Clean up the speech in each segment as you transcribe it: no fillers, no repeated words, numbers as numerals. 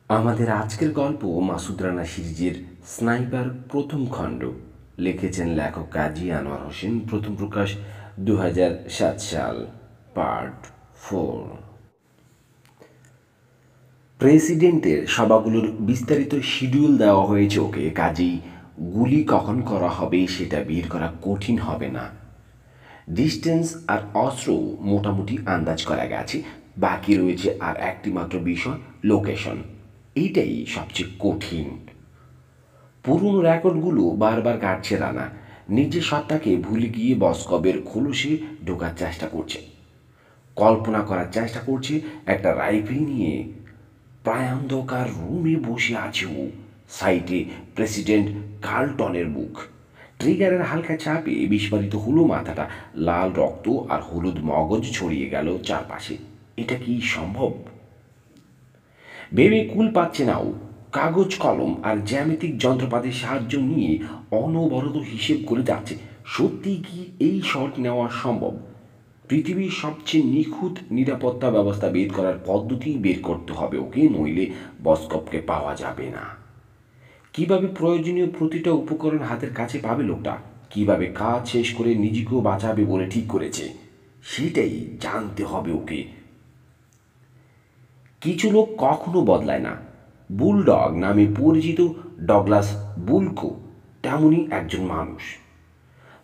আমাদের আজকের গল্প মাসুদ রানা সিরিজের স্নাইপার প্রথম খণ্ড। লিখেছেন লেখক কাজী আনোয়ার হোসেন। প্রথম প্রকাশ 2007 সাল। পার্ট 4। প্রেসিডেন্টের সভাগুলোর বিস্তারিত শিডিউল দেওয়া হয়েছে ওকে, কাজেই গুলি কখন করা হবে সেটা বের করা কঠিন হবে না। ডিস্টেন্স আর অস্ত্র মোটামুটি আন্দাজ করা গেছে। বাকি রয়েছে আর একটি মাত্র বিষয়, লোকেশন। এইটাই সবচেয়ে কঠিন। পুরনো রেকর্ডগুলো বারবার কাটছে রানা। নিজের সত্তাকে ভুলে গিয়ে বসকবের খোলসে ঢোকার চেষ্টা করছে। কল্পনা করার চেষ্টা করছে একটা রাইফেল নিয়ে প্রায়ান্ধকার রুমে বসে আছে ও। সাইটে প্রেসিডেন্ট কার্লটনের মুখ। ট্রিগারের হালকা চাপে বিস্ফোরিত হলো মাথাটা। লাল রক্ত আর হলুদ মগজ ছড়িয়ে গেল চারপাশে। এটা কি সম্ভব? ভেবে কুল পাচ্ছে না ও। কাগজ কলম আর জ্যামিতিক যন্ত্রপাতির সাহায্য নিয়ে অনবরত হিসেব করে যাচ্ছে। সত্যি কি এই শট নেওয়া সম্ভব? পৃথিবীর সবচেয়ে নিখুঁত নিরাপত্তা ব্যবস্থা বের করার পদ্ধতি বের করতে হবে ওকে, নইলে বসকপকে পাওয়া যাবে না। কিভাবে প্রয়োজনীয় প্রতিটা উপকরণ হাতের কাছে পাবে লোকটা? কিভাবে কাজ শেষ করে নিজেকেও বাঁচাবে বলে ঠিক করেছে, সেটাই জানতে হবে ওকে। কিছু লোক কখনো বদলায় না। বুলডগ নামে পরিচিত ডগলাস বুলকো তেমনই একজন মানুষ।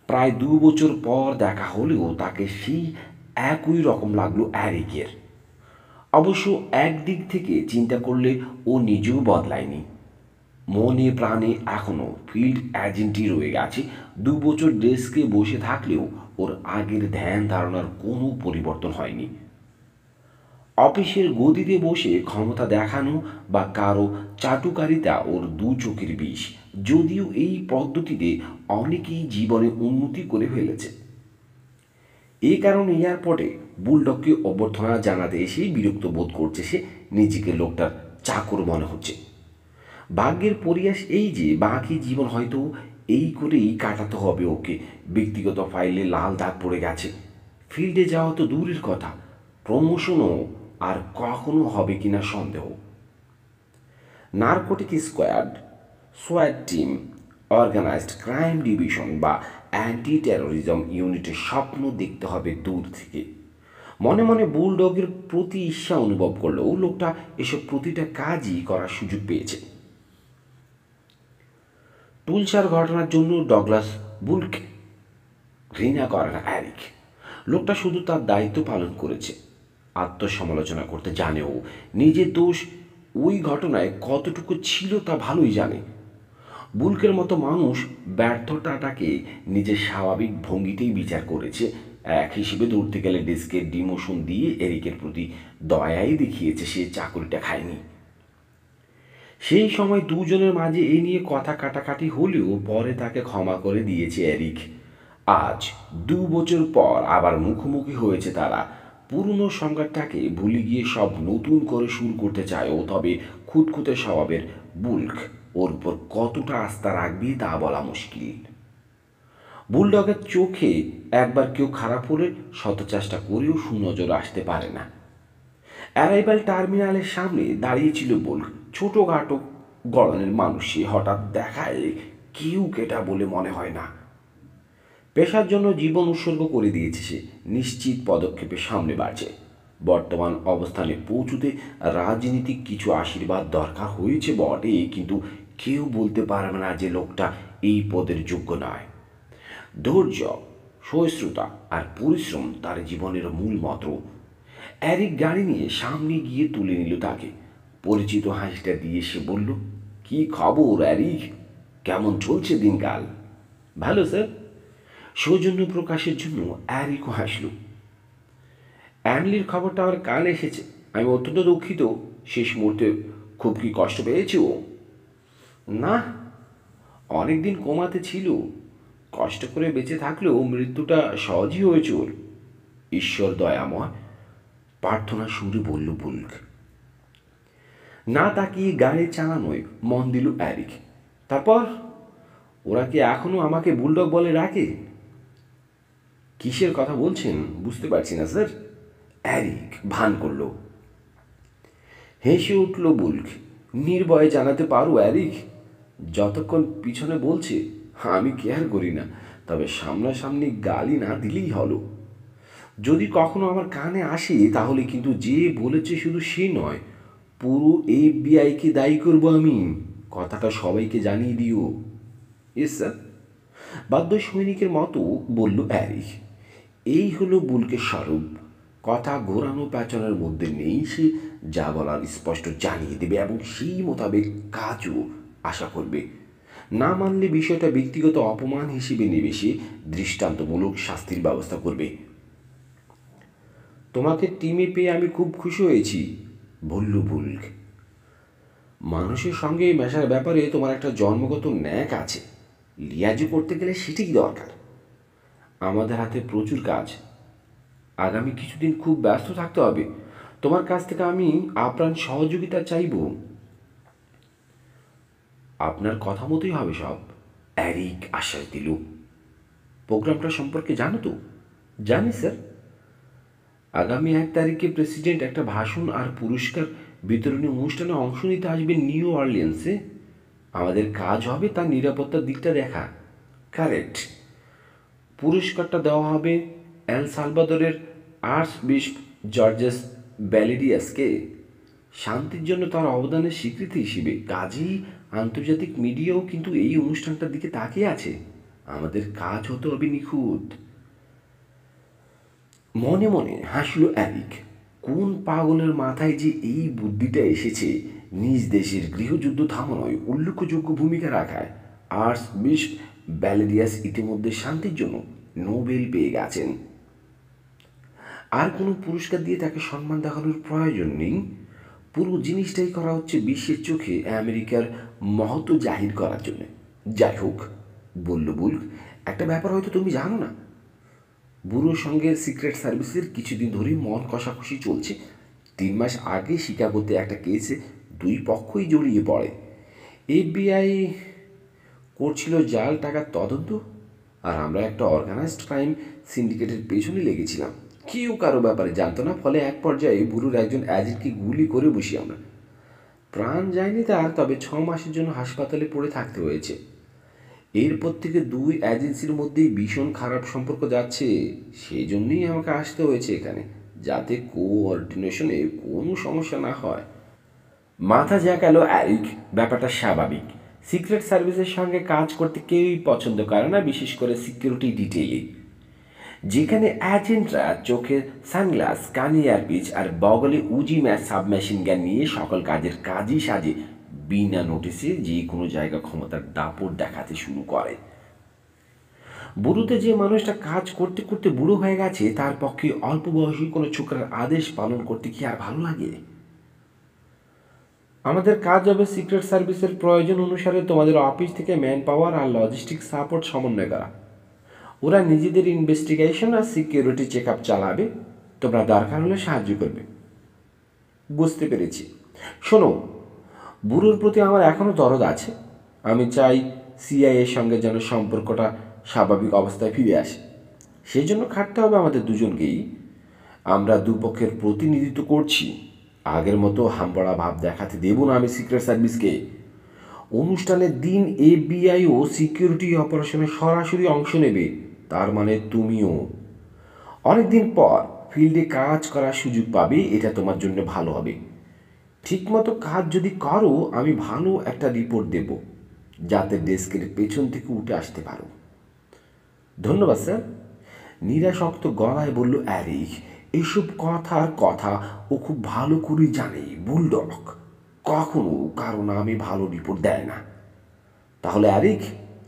প্রায় 2 বছর পর দেখা হলেও তাকে সেই একই রকম লাগলো অ্যারিকের। অবশ্য একদিক থেকে চিন্তা করলে ও নিজেও বদলায়নি। মনে প্রাণে এখনও ফিল্ড এজেন্টই রয়ে গেছে। 2 বছর ডেস্কে বসে থাকলেও ওর আগের ধ্যান ধারণার কোনো পরিবর্তন হয়নি। অফিসের গদিতে বসে ক্ষমতা দেখানো বা কারো চাটুকারিতা ওর দু চোখের বিষ। যদিও এই পদ্ধতিতে অনেকেই জীবনে উন্নতি করে ফেলেছে। এই কারণে এয়ারপোর্টে বুলডগকে অভ্যর্থনা জানাতে এসেই বিরক্ত বোধ করছে সে। নিজেকে লোকটার চাকর মনে হচ্ছে। ভাগ্যের পরিহাস এই যে বাকি জীবন হয়তো এই করেই কাটাতে হবে ওকে। ব্যক্তিগত ফাইলে লাল দাগ পড়ে গেছে। ফিল্ডে যাওয়া তো দূরের কথা, প্রমোশনও আর কখনো হবে কিনা সন্দেহ। নার্কোটিক স্কোয়াড, সোয়াট টিম, অর্গানাইজড ক্রাইম ডিভিশন বা অ্যান্টি টেরোরিজম ইউনিটের স্বপ্ন দেখতে হবে দূর থেকে। মনে মনে বুলডগের প্রতি ঈর্ষা অনুভব করলেও লোকটা এসব প্রতিটা কাজই করার সুযোগ পেয়েছে। টুলসার ঘটনার জন্য ডগলাস বুলকে ঘৃণা করে না অ্যারিক। লোকটা শুধু তার দায়িত্ব পালন করেছে। আত্মসমালোচনা করতে জানেও। নিজের দোষ ওই ঘটনায় কতটুকু ছিল তা ভালোই জানে। বুলকের মতো মানুষ ব্যর্থতাটাকে নিজের স্বাভাবিক ভঙ্গিতেই বিচার করেছে। এক হিসেবে ধরতে গেলে ডেস্কের ডিমোশন দিয়ে এরিকের প্রতি দয়াই দেখিয়েছে, সে চাকরিটা খায়নি। সেই সময় দুজনের মাঝে এই নিয়ে কথা কাটাকাটি হলেও পরে তাকে ক্ষমা করে দিয়েছে এরিক। আজ 2 বছর পর আবার মুখোমুখি হয়েছে তারা। পুরনো সংঘাতটাকে ভুলে গিয়ে সব নতুন করে শুরু করতে চায় ও। তবে খুঁতখুঁতে স্বভাবের বুলক ওর উপর কতটা আস্থা রাখবি তা বলা মুশকিল। বুলডগের চোখে একবার কেউ খারাপ হলে শত চেষ্টা করেও সুনজর আসতে পারে না। অ্যারাইভাল টার্মিনালের সামনে দাঁড়িয়েছিল বুলক। ছোটোখাটো গড়নের মানুষ সে, হঠাৎ দেখায় কেউ কেটা বলে মনে হয় না। পেশার জন্য জীবন উৎসর্গ করে দিয়েছে সে। নিশ্চিত পদক্ষেপে সামনে বাড়ছে। বর্তমান অবস্থানে পৌঁছতে রাজনীতিক কিছু আশীর্বাদ দরকার হয়েছে বটে, কিন্তু কেউ বলতে পারবে না যে লোকটা এই পদের যোগ্য নয়। ধৈর্য, সহিষ্ণুতা আর পরিশ্রম তার জীবনের মূল মন্ত্র। অ্যারিক গাড়ি নিয়ে সামনে গিয়ে তুলে নিল তাকে। পরিচিত হাসিটা দিয়ে সে বলল, কি খবর অ্যারিক? কেমন চলছে দিনকাল? ভালো স্যার। সৌজন্য প্রকাশের জন্য অ্যারিকও হাসল। অ্যানলির খবরটা আমার কানে এসেছে। আমি অত্যন্ত দুঃখিত। শেষ মুহূর্তে খুব কি কষ্ট পেয়েছি ও? না, অনেক দিন কোমাতে ছিল। কষ্ট করে বেঁচে থাকলেও মৃত্যুটা সহজই হয়েছে ওর। ঈশ্বর দয়াময়, প্রার্থনা সুরে বলল বুলক। না তাকিয়ে গাড়ি চালানোয় মন দিল অ্যারিক। তারপর ওরা কি এখনো আমাকে বুলডগ বলে ডাকে? কিসের কথা বলছেন বুঝতে পারছি না স্যার। অ্যারিক ভান করল। হেসে উঠল বুলক। নির্ভয়ে জানাতে পারো অ্যারিক? যতক্ষণ পিছনে বলছে আমি কেয়ার করি না, তবে সামনাসামনি গালি না দিলেই হলো। যদি কখনো আমার কানে আসে তাহলে কিন্তু যে বলেছে শুধু সে নয়, পুরো এফবিআইকে দায়ী করবো আমি। কথাটা সবাইকে জানিয়ে দিও। ইয়েস স্যার, বাদ্য সৈনিকের মতো বলল অ্যারিক। এই হলো বুলকের স্বরূপ। কথা ঘোরানো পেঁচানোর মধ্যে নেই। সে যা বলার স্পষ্ট জানিয়ে দেবে এবং সেই মোতাবেক কাজও আশা করবে। না মানলে বিষয়টা ব্যক্তিগত অপমান হিসেবে নেবে সে, দৃষ্টান্তমূলক শাস্তির ব্যবস্থা করবে। তোমাকে টিমে পেয়ে আমি খুব খুশি হয়েছি, বলল বুল্ক। মানুষের সঙ্গে মেশার ব্যাপারে তোমার একটা জন্মগত ন্যাক আছে। লিয়াজু করতে গেলে সেটাই দরকার। আমাদের হাতে প্রচুর কাজ। আগামী কিছুদিন খুব ব্যস্ত থাকতে হবে। তোমার কাছ থেকে আমি আপ্রাণ সহযোগিতা চাইব। আপনার কথা মতোই হবে সব, অ্যারিক আশ্বাস দিল। প্রোগ্রামটা সম্পর্কে জানো তো? জানি স্যার। আগামী 1 তারিখে প্রেসিডেন্ট একটা ভাষণ আর পুরস্কার বিতরণী অনুষ্ঠানে অংশ নিতে আসবেন নিউ অরলিয়ান্সে। আমাদের কাজ হবে তার নিরাপত্তার দিকটা দেখা। কারেক্ট। পুরস্কারটা দেওয়া হবে এল সালভাদরের আর্চবিশপ জর্জেস ব্যালেডিয়াসকে, শান্তির জন্য তার অবদানের স্বীকৃতি হিসেবে। কাজেই আন্তর্জাতিক মিডিয়াও কিন্তু এই অনুষ্ঠানটার দিকে তাকিয়ে আছে। আমাদের কাজ হতে হবে নিখুঁত। মনে মনে হাসল অ্যারিক। কোন পাগলের মাথায় যে এই বুদ্ধিটা এসেছে নিজ দেশের গৃহযুদ্ধ থামানোয় উল্লেখযোগ্য ভূমিকা রাখায়। আর্চবিশপ ব্যালেডিয়াস ইতিমধ্যে শান্তির জন্য নোবেল পেয়ে গেছেন। আর কোনো পুরস্কার দিয়ে তাকে সম্মান দেখানোর প্রয়োজন নেই। পুরো জিনিসটাই করা হচ্ছে বিশ্বের চোখে আমেরিকার মহত্ব জাহির করার জন্য। যাই হোক, বলল বুল্ক, একটা ব্যাপার হয়তো তুমি জানো না। বুড়োর সঙ্গে সিক্রেট সার্ভিসের কিছুদিন ধরেই মন কষাকষি চলছে। 3 মাস আগে শিকাগোতে একটা কেসে 2 পক্ষই জড়িয়ে পড়ে। এফবিআই করছিল জাল টাকার তদন্ত, আর আমরা একটা অর্গানাইজড ক্রাইম সিন্ডিকেটের পেছনে লেগেছিলাম। কেউ কারো ব্যাপারে জানতো না, ফলে এক পর্যায়ে বুড়োর একজন এজেন্টকে গুলি করে বসি আমরা। প্রাণ যায়নি তার, তবে 6 মাসের জন্য হাসপাতালে পড়ে থাকতে হয়েছে। এরপর থেকে 2 এজেন্সির মধ্যেই ভীষণ খারাপ সম্পর্ক যাচ্ছে। সেই জন্যই আমাকে আসতে হয়েছে এখানে, যাতে কোঅর্ডিনেশনে কোনো সমস্যা না হয়। মাথা ঝাঁকালো অ্যারিক। ব্যাপারটা স্বাভাবিক। সিক্রেট সার্ভিসের সঙ্গে কাজ করতে কেউই পছন্দ করে না, বিশেষ করে সিকিউরিটি ডিটেইলে, যেখানে এজেন্টরা চোখে সানগ্লাস, কানে ইয়ারপিস আর বগলে উজি ম্যাচ সাবমেশিন গান নিয়ে সকল কাজের কাজই সাজে বিনা নোটিসে যে কোনো জায়গা ক্ষমতার দাপট দেখাতে শুরু করে। বুড়োতে যে মানুষটা কাজ করতে করতে বুড়ো হয়ে গেছে, তার পক্ষে অল্প বয়সী কোনো ছোকরার আদেশ পালন করতে কি আর ভালো লাগে? আমাদের কাজ হবে সিক্রেট সার্ভিসের প্রয়োজন অনুসারে তোমাদের অফিস থেকে ম্যান পাওয়ার আর লজিস্টিক সাপোর্ট সমন্বয় করা। ওরা নিজেদের ইনভেস্টিগেশন আর সিকিউরিটি চেক আপ চালাবে, তোমরা দরকার হলে সাহায্য করবে। বুঝতে পেরেছি। শোনো, বুড়োর প্রতি আমার এখনও দরদ আছে। আমি চাই সিআইএর সঙ্গে যেন সম্পর্কটা স্বাভাবিক অবস্থায় ফিরে আসে। সেই জন্য খাটতে হবে আমাদের দুজনকেই। আমরা দুপক্ষের প্রতিনিধিত্ব করছি। আগের মতো হামবড়া ভাব দেখাতে দেব না আমি সিক্রেট সার্ভিসকে। অনুষ্ঠানের দিন এফবিআই ও সিকিউরিটি অপারেশনে সরাসরি অংশ নেবে, তার মানে তুমিও। অনেকদিন পর ফিল্ডে কাজ করার সুযোগ পাবে, এটা তোমার জন্য ভালো হবে। ঠিকমতো কাজ যদি করো, আমি ভালো একটা রিপোর্ট দেব, যাতে ডেস্কের পেছন থেকে উঠে আসতে পারো। ধন্যবাদ স্যার, নিরাসক্ত গলায় বলল অ্যারিক। এসব কথার কথা ও খুব ভালো করেই জানে বুলডগ কখনো কারো নামে ভালো রিপোর্ট দেয় না। তাহলে অ্যারিক,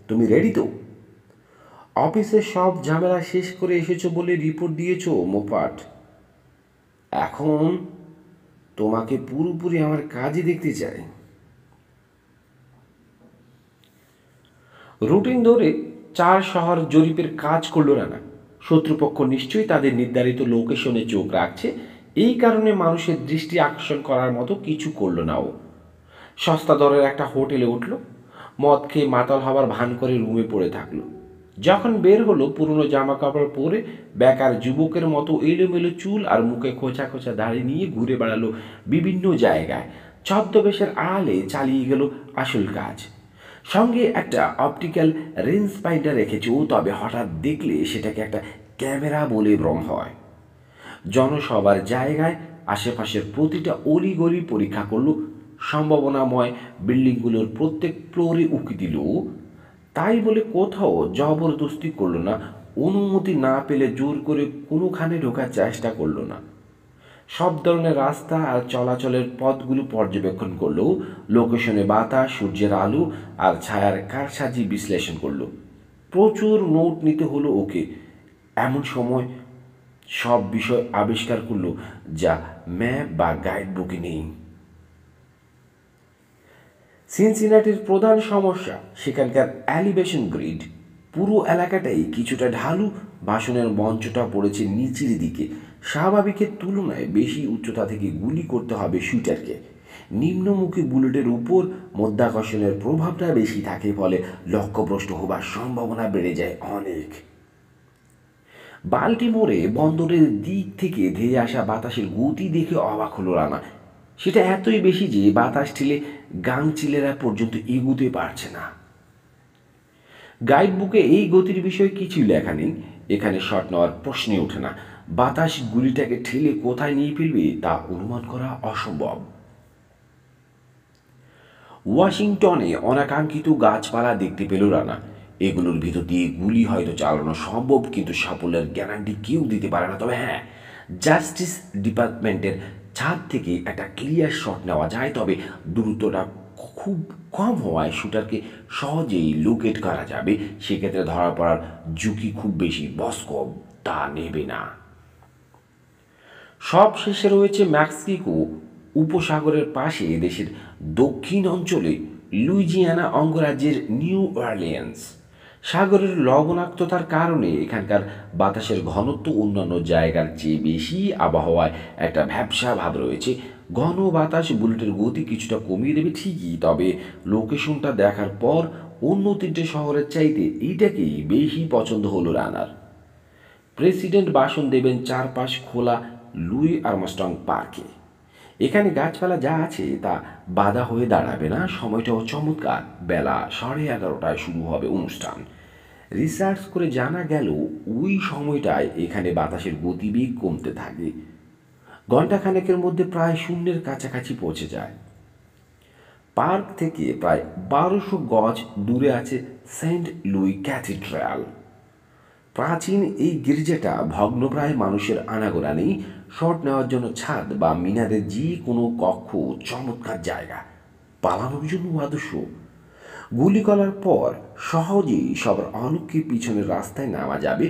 তুমি রেডি তো? অফিসের সব ঝামেলা শেষ করে এসেছো বলে রিপোর্ট দিয়েছো মোপাট। এখন তোমাকে পুরোপুরি আমার কাজই দেখতে চাই। রুটিন ধরে 4 শহর জরিপের কাজ করল রানা। শত্রুপক্ষ নিশ্চয়ই তাদের নির্ধারিত লোকেশনে চোখ রাখছে, এই কারণে মানুষের দৃষ্টি আকর্ষণ করার মতো কিছু করল না ও। সস্তা দরের একটা হোটেলে উঠল, মদ খেয়ে মাতাল হবার ভান করে রুমে পড়ে থাকলো। যখন বের হলো, পুরনো জামা কাপড় পরে বেকার যুবকের মতো এলোমেলো চুল আর মুখে খোঁচা খোঁচা দাড়ি নিয়ে ঘুরে বেড়ালো বিভিন্ন জায়গায়। ছদ্মবেশের আড়ালে চালিয়ে গেল আসল কাজ। সঙ্গে একটা অপটিক্যাল রেঞ্জ ফাইন্ডার রেখেছে, তবে হঠাৎ দেখলে সেটাকে একটা ক্যামেরা বলে ভ্রম হয়। জনসভার জায়গায় আশেপাশের প্রতিটা অলিগলি পরীক্ষা করল, সম্ভাবনাময় বিল্ডিংগুলোর প্রত্যেক ফ্লোরে উঁকি দিল। তাই বলে কোথাও জবরদস্তি করলো না, অনুমতি না পেলে জোর করে কোনোখানে ঢোকার চেষ্টা করলো না। সব ধরনের রাস্তা আর চলাচলের পথগুলো পর্যবেক্ষণ করলো, লোকেশনে বাতাস, সূর্যের আলো আর ছায়ার কারসাজি বিশ্লেষণ করলো। প্রচুর নোট নিতে হলো ওকে। এমন সময় সব বিষয় আবিষ্কার করলো যা ম্যাপ বা গাইড বুকে নেই। সিনসিনাটির প্রধান সমস্যা সেখানকার এলিভেশন গ্রিড। পুরো এলাকাটাই কিছুটা ঢালু, ভাষণের মঞ্চটা পড়েছে নিচের দিকে। স্বাভাবিকের তুলনায় বেশি উচ্চতা থেকে গুলি করতে হবে শুটারকে। নিম্নমুখী বুলেটের উপর মধ্যাকর্ষণের প্রভাবটা বেশি থাকে, ফলে লক্ষ্যভ্রষ্ট হবার সম্ভাবনা বেড়ে যায় অনেক। বাল্টিমোরে বন্দরের দিক থেকে ধেয়ে আসা বাতাসের গতি দেখে অবাক হলো রানা। সেটা এতই বেশি যে বাতাস ঠেলে গাংচিলেরা পর্যন্ত এগুতে পারছে না। গাইড বুকে এই গতির বিষয়ে কিছুই লেখা নেই। এখানে শট নেওয়ার প্রশ্নই ওঠে না। বাতাস গুলিটাকে ঠেলে কোথায় নিয়ে ফেলবে তা অনুমান করা অসম্ভব। ওয়াশিংটনে অনাকাঙ্ক্ষিত গাছপালা দেখতে পেল রানা। এগুলোর ভিতর দিয়ে গুলি হয়তো চালানো সম্ভব, কিন্তু সাফল্যের গ্যারান্টি কেউ দিতে পারে না। তবে হ্যাঁ, জাস্টিস ডিপার্টমেন্টের ছাদ থেকে একটা ক্লিয়ার শট নেওয়া যায়, তবে দূরত্বটা খুব কম হওয়ায় শুটারকে সহজেই লোকেট করা যাবে। সেক্ষেত্রে ধরা পড়ার ঝুঁকি খুব বেশি। বসকভ তা নেবে না। সব শেষে রয়েছে মেক্সিকো উপসাগরের পাশে দেশের দক্ষিণ অঞ্চলে লুইজিয়ানা অঙ্গরাজ্যের নিউ অরলিয়েন্স। সাগরের লবণাক্ততার কারণে এখানকার বাতাসের ঘনত্ব অন্যান্য জায়গার চেয়ে বেশি। আবহাওয়ায় একটা ভ্যাপসা ভাব রয়েছে। ঘন বাতাস বুলেটের গতি কিছুটা কমিয়ে দেবে ঠিকই, তবে লোকেশনটা দেখার পর অন্য তিনটে শহরের চাইতে এইটাকেই বেশি পছন্দ হলো রানার। প্রেসিডেন্ট ভাষণ দেবেন চারপাশ খোলা লুই আর্মস্ট্রং পার্কে। এখানে গাছপালা যা আছে তা বাধা হয়ে দাঁড়াবে না। সময়টাও চমৎকার। বেলা 11:30টায় শুরু হবে অনুষ্ঠান। রিসার্চ করে জানা গেল ওই সময়টায় এখানে বাতাসের গতিবেগ কমতে থাকে। ঘণ্টাখানেকের মধ্যে প্রায় শূন্যের কাছাকাছি পৌঁছে যায়। পার্ক থেকে প্রায় 1200 গজ দূরে আছে সেন্ট লুই ক্যাথিড্রাল। প্রাচীন এই গির্জাটা ভগ্নপ্রায়, মানুষের আনাগোনা নেই। শট নেওয়ার জন্য ছাদ বা মিনারের যে কোনো কক্ষ চমৎকার জায়গা, পালানোর জন্য আদর্শ। গুলি করার পর সহজেই সবার অলক্ষ্যে পিছনের রাস্তায় নামা যাবে।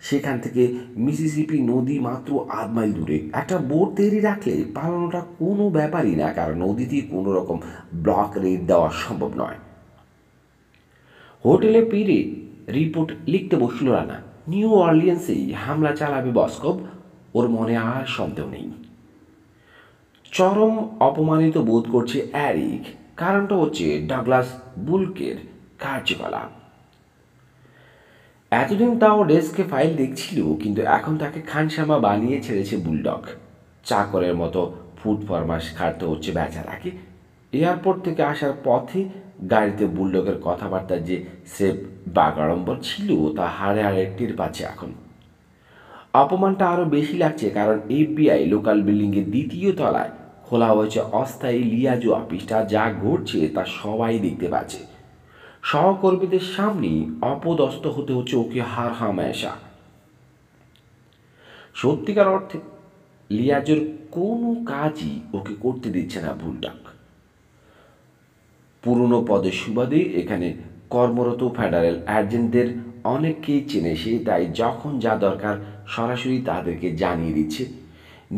সেখান থেকে মিসিসিপি নদী মাত্র 8 মাইল দূরে। একটা বোট তৈরি রাখলে পালানোটা কোনো ব্যাপারই না, কারণ নদীতে কোনো রকম ব্লক রেড দেওয়া সম্ভব নয়। হোটেলে ফিরে রিপোর্ট লিখতে বসল রানা। নিউ অরলিয়েন্সেই হামলা চালাবে বসকভ, ওর মনে আর সন্দেহ নেই। চরম অপমানিত বোধ করছে অ্যারিক। কারণটা হচ্ছে ডাগলাস বুলকের কার্যকলাপ। এতদিন তাও ডেস্কে ফাইল দেখছিল, কিন্তু এখন তাকে খানসামা বানিয়ে ছেড়েছে বুলডগ। চাকরের মতো ফুড ফরমাস খাটতে হচ্ছে বেচারাকে। এয়ারপোর্ট থেকে আসার পথে গাড়িতে বুলডগের কথাবার্তার যে সেফ বাগাড়ম্বর ছিল তা হাড়ে হাড়ে টের পাচ্ছে এখন। অপমানটা আরও বেশি লাগছে কারণ FBI লোকাল বিল্ডিংয়ের 2য় তলায় খোলা হয়েছে অস্থায়ী লিয়াজো অফিসটা। যা ঘটছে তা সবাই দেখতে পাচ্ছে। সহকর্মীদের সামনেই অপদস্থ হতে হচ্ছে ওকে হার হামেশা। সত্যিকার অর্থে লিয়াজোর কোনো কাজই ওকে করতে দিচ্ছে না বুলডগ। পুরনো পদের সুবাদে এখানে কর্মরত ফেডারেল এজেন্টদের অনেককেই চেনে সে, তাই যখন যা দরকার সরাসরি তাদেরকে জানিয়ে দিচ্ছে।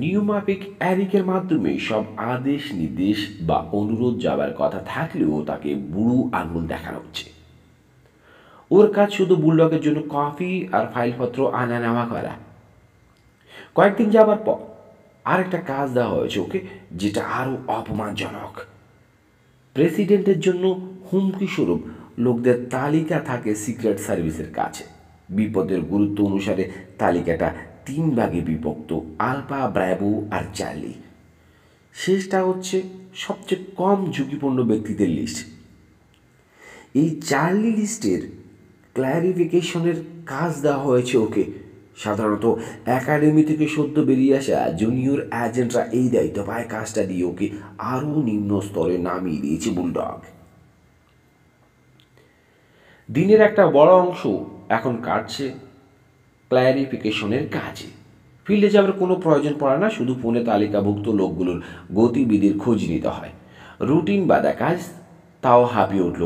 নিয়মাফিক অ্যারিকের মাধ্যমে সব আদেশ নির্দেশ বা অনুরোধ যাবার কথা থাকলেও তাকে বুড়ো আঙুল দেখানো হচ্ছে। ওর কাজ শুধু বুলডগের জন্য কফি আর ফাইলপত্র আনা নেওয়া করা। কয়েকদিন যাবার পর আরেকটা কাজ দেওয়া হয়েছে ওকে, যেটা আরও অপমানজনক। প্রেসিডেন্টের জন্য হুমকি স্বরূপ লোকদের তালিকা থাকে সিক্রেট সার্ভিসের কাছে। বিপদের গুরুত্ব অনুসারে তালিকাটা 3 ভাগে বিভক্ত: আলফা, ব্র্যাভো আর চার্লি। শেষটা হচ্ছে সবচেয়ে কম ঝুঁকিপূর্ণ ব্যক্তিদের লিস্ট। এই চার্লি লিস্টের ক্ল্যারিফিকেশনের কাজ দেওয়া হয়েছে ওকে। সাধারণত একাডেমি থেকে সদ্য বেরিয়ে আসা জুনিয়র এজেন্টরা এই দায়িত্ব পায়, কাজটা দিয়ে ওকে আরও নিম্ন স্তরে নামিয়ে দিয়েছে বুলডগ। দিনের একটা বড় অংশ এখন কাটছে ক্ল্যারিফিকেশনের কাজে। ফিল্ডে যাওয়ার কোনো প্রয়োজন পড়ে না, শুধু ফোনে তালিকাভুক্ত লোকগুলোর গতিবিধির খোঁজ নিতে হয়। রুটিন বাঁধা কাজ, তাও হাঁপিয়ে উঠল,